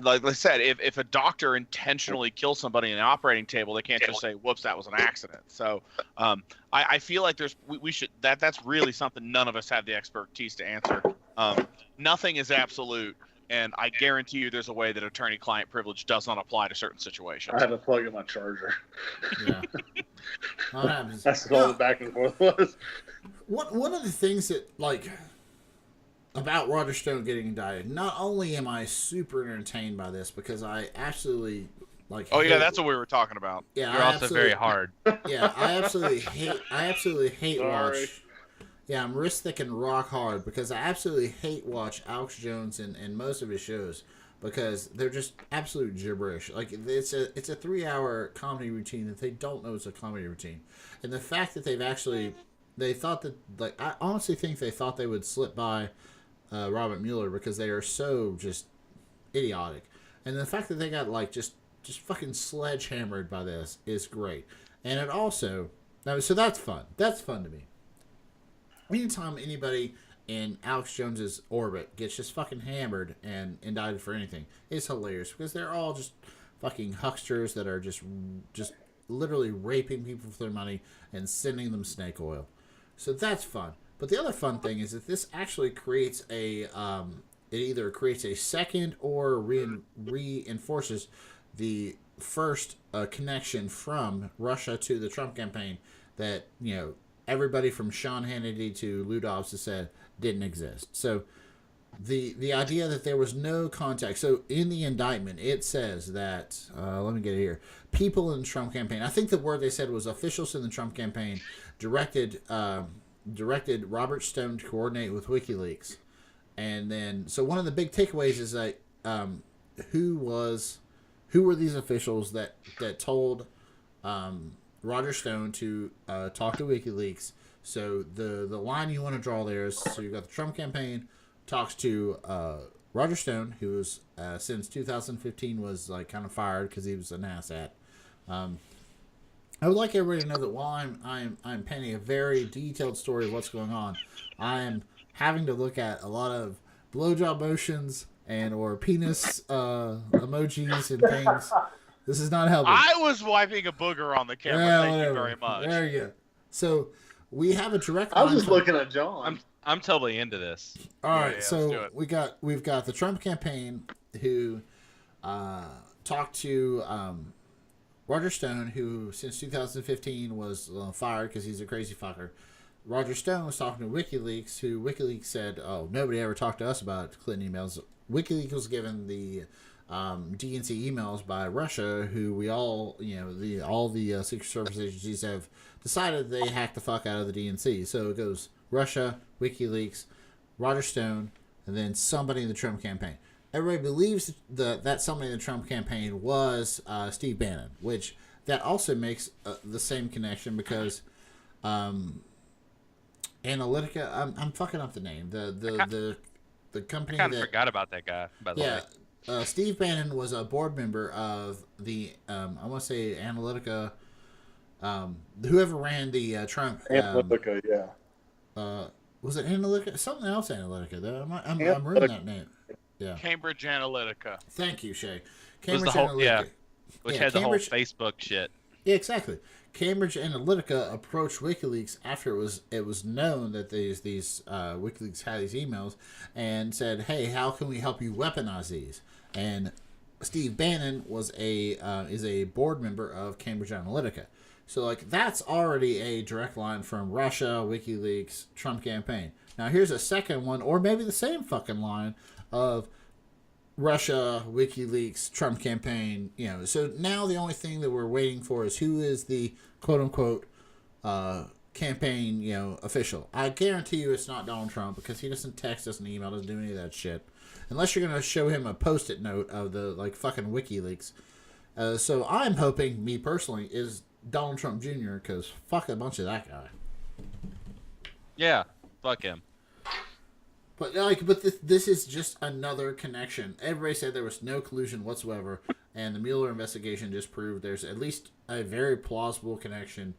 like I said, if a doctor intentionally kills somebody in the operating table, they can't just say, whoops, that was an accident. So I feel like we should that's really something none of us have the expertise to answer. Nothing is absolute, and I guarantee you there's a way that attorney-client privilege does not apply to certain situations. I had to plug in my charger. Yeah. What happens? That's all the back and forth was. One of the things that about Roger Stone getting indicted, not only am I super entertained by this because I absolutely that's what we were talking about. Yeah, you're also very hard. Yeah, I absolutely hate watch. Yeah, I'm wrist-thick and rock hard because I absolutely hate watch Alex Jones and most of his shows because they're just absolute gibberish. Like it's a 3-hour comedy routine that they don't know it's a comedy routine, and the fact that they thought that I honestly think they thought they would slip by Robert Mueller because they are so just idiotic, and the fact that they got just fucking sledgehammered by this is great, and it also so that's fun. That's fun to me. Anytime anybody in Alex Jones's orbit gets just fucking hammered and indicted for anything. It's hilarious because they're all just fucking hucksters that are just literally raping people for their money and sending them snake oil. So that's fun. But the other fun thing is that this actually creates it either creates a second or reinforces the first connection from Russia to the Trump campaign that, everybody from Sean Hannity to Lou Dobbs has said didn't exist. So the idea that there was no contact. So in the indictment, it says that, let me get it here, people in the Trump campaign, I think the word they said was officials in the Trump campaign directed Robert Stone to coordinate with WikiLeaks. And then, so one of the big takeaways is that who were these officials that told Roger Stone to talk to WikiLeaks? So the line you want to draw there is, so you've got the Trump campaign talks to Roger Stone, who was since 2015 was like kind of fired because he was an asshat. I would like everybody to know that while I'm penning a very detailed story of what's going on, I'm having to look at a lot of blowjob motions or penis emojis and things. This is not helping. I was wiping a booger on the camera. Yeah, Thank whatever. you very much. There you go. So we have a direct I was line just from- looking at John. I'm totally into this. All Yeah, right, yeah, let's so do it. we've got the Trump campaign who talked to Roger Stone, who since 2015 was fired because he's a crazy fucker. Roger Stone was talking to WikiLeaks, who WikiLeaks said, "Oh, nobody ever talked to us about Clinton emails." WikiLeaks was given the DNC emails by Russia, who we all, all the Secret Service agencies have decided they hacked the fuck out of the DNC. So it goes Russia, WikiLeaks, Roger Stone, and then somebody in the Trump campaign. Everybody believes that somebody in the Trump campaign was Steve Bannon, which that also makes the same connection because Analytica. I'm fucking up the name. The company I kind that of forgot about that guy, by the way. Steve Bannon was a board member of the I want to say Analytica. Whoever ran the Trump. Analytica, yeah. Was it Analytica? Something else Analytica. Though I'm reading that name. Yeah. Cambridge Analytica. Thank you, Shay. Was the Cambridge whole, Analytica. which Yeah, had Cambridge- the whole Facebook shit. Yeah, exactly. Cambridge Analytica approached WikiLeaks after it was known that these WikiLeaks had these emails and said, "Hey, how can we help you weaponize these?" And Steve Bannon is a board member of Cambridge Analytica. So that's already a direct line from Russia, WikiLeaks, Trump campaign. Now here's a second one, or maybe the same fucking line of Russia, WikiLeaks, Trump campaign, So now the only thing that we're waiting for is who is the quote-unquote campaign, official. I guarantee you it's not Donald Trump because he doesn't text us and email, doesn't do any of that shit. Unless you're going to show him a Post-it note of the, fucking WikiLeaks. So I'm hoping, me personally, is Donald Trump Jr. because fuck a bunch of that guy. Yeah, fuck him. But this is just another connection. Everybody said there was no collusion whatsoever, and the Mueller investigation just proved there's at least a very plausible connection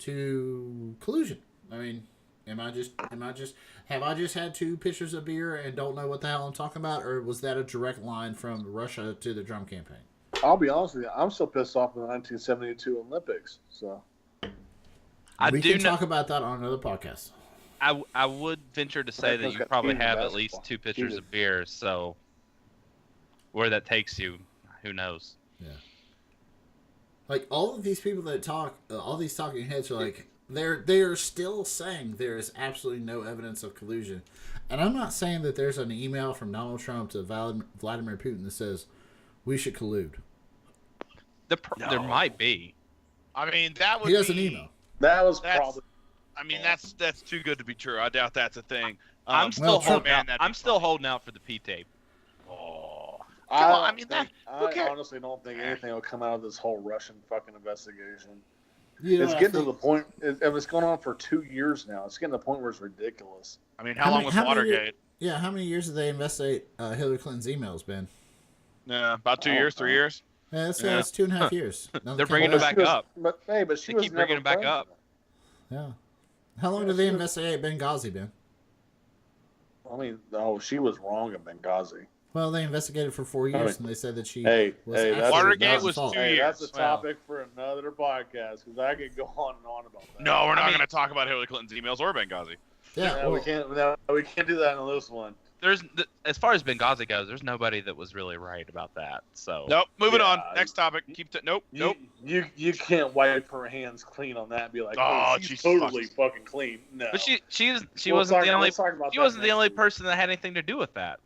to collusion. I mean, have I just had 2 pitchers of beer and don't know what the hell I'm talking about, or was that a direct line from Russia to the Trump campaign? I'll be honest with you. I'm still pissed off in the 1972 Olympics. So We can talk about that on another podcast. I would venture to say that you probably have at least 2 pitchers of beer, so where that takes you, who knows? Yeah. All of these people that talk, all these talking heads are they're still saying there is absolutely no evidence of collusion. And I'm not saying that there's an email from Donald Trump to Vladimir Putin that says we should collude. There might be. I mean, that would He does be... an email. that was That's- probably. I mean, that's too good to be true. I doubt that's a thing. I'm still holding man, out. that'd be I'm still funny. holding out for the P tape. Oh. I Come on, don't I mean, think- who I cares? honestly don't think anything will come out of this whole Russian fucking investigation. You know It's what I getting to think? the point. It's going on for 2 years now. It's getting to the point where it's ridiculous. I mean, how long was Watergate? Yeah, how many years did they investigate Hillary Clinton's emails, Ben? Yeah, about 2 years, 3 years. Yeah, that's Yeah. 2.5 years. Nothing They're came bringing out. it back She was- up. But hey, she They was keep never bringing it back up. president. Yeah. How long did they investigate Benghazi, Ben? I mean, oh, she was wrong in Benghazi. Well, they investigated for 4 years, and they said that she Hey, was hey, that's- absolutely Watergate not at was fault. 2 Hey, that's a years. topic for another podcast because I could go on and on about that. No, we're not I mean- going to talk about Hillary Clinton's emails or Benghazi. Yeah, No, well, we can't. No, we can't do that on this one. As far as Benghazi goes, there's nobody that was really right about that. So Nope. Moving on. Yeah. Next topic. Nope. Nope. You can't wipe her hands clean on that and be like, Oh, she's Jesus totally fucking- fucking clean. No. But she We'll wasn't the only let's talk about she that wasn't the next only week. person that had anything to do with that.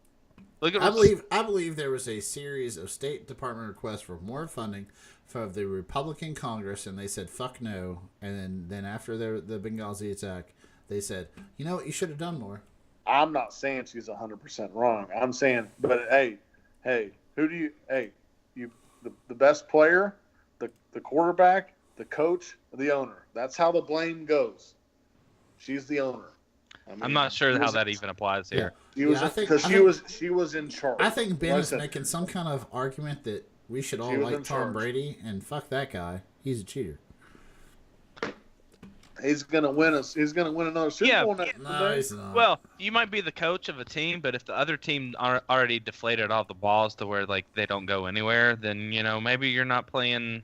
Look at I believe there was a series of State Department requests for more funding from the Republican Congress, and they said fuck no. And then after the Benghazi attack, they said, you know what, you should have done more. I'm not saying she's 100% wrong. I'm saying, but hey, who do you? Hey, the best player, the quarterback, the coach, the owner. That's how the blame goes. She's the owner. I mean, I'm not sure she how was- that even applies here. She was Yeah, I think- because I she think- she was in charge. I think Ben is Listen, making some kind of argument that we should all She was like in Tom charge. Brady, and fuck that guy. He's a cheater. he's gonna win us. He's gonna win another Super Yeah, Bowl next No, he's not. Well, you might be the coach of a team, but if the other team are already deflated all the balls to where like they don't go anywhere, then maybe you're not playing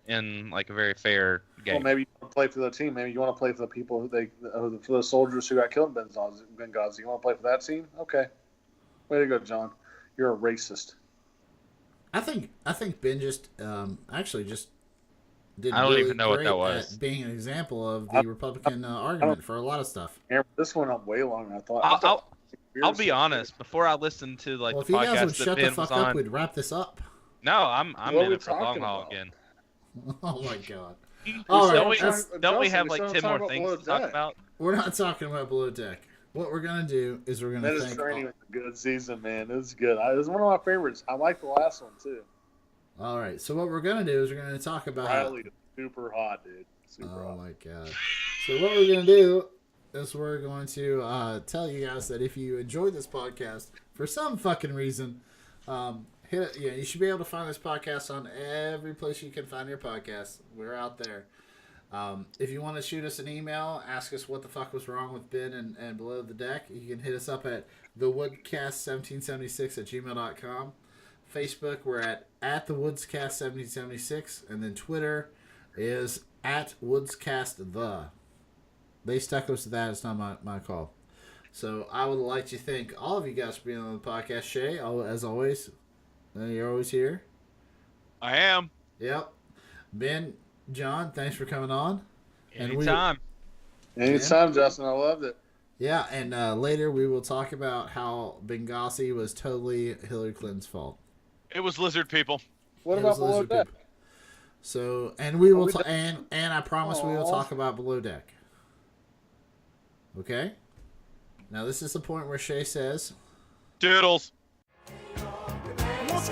in like a very fair game. Well, maybe you want to play for the team. Maybe you want to play for the people for the soldiers who got killed in Benghazi. You want to play for that team? Okay. Way to go, John. You're a racist. I think Ben just actually just did. I don't really even know what great that was. at being an example of the Republican argument for a lot of stuff. Aaron, this went on way longer than I thought. I'll be honest. Before I listened to like Well, if the you guys would podcast that shut the Ben fuck was up, on, we'd wrap this up. no, I'm What in are we it for the long talking haul about? again. Oh my god. We All still right, ain't that's- talking- Don't we Justin, have like still 10 talking more about things below to talk deck. about? We're not talking about Below Deck. What we're gonna do is we're gonna thank. Mediterranean was a good season, man. It was good. It was one of my favorites. I like the last one too. All right. So what we're gonna do is we're gonna talk about. Riley is super hot, dude. Super Oh hot. my god. So what we're gonna do is we're going to tell you guys that if you enjoyed this podcast for some fucking reason, hit it. Yeah, you should be able to find this podcast on every place you can find your podcast. We're out there. If you want to shoot us an email, ask us what the fuck was wrong with Ben and Below the Deck, you can hit us up at thewoodcast1776@gmail.com. Facebook, we're at thewoodscast1776, and then Twitter is at woodscastthe. They stuck us to that. It's not my call. So I would like to thank all of you guys for being on the podcast. Shay, as always, you're always here. I am. Yep. Ben, John, thanks for coming on. And Anytime. Anytime, Justin. I loved it. Yeah, and later we will talk about how Benghazi was totally Hillary Clinton's fault. It was lizard people. What It about was below lizard deck? people. So, and we will, we and I promise we will Aw. talk about Below Deck. Okay. Now this is the point where Shay says, Doodles. What's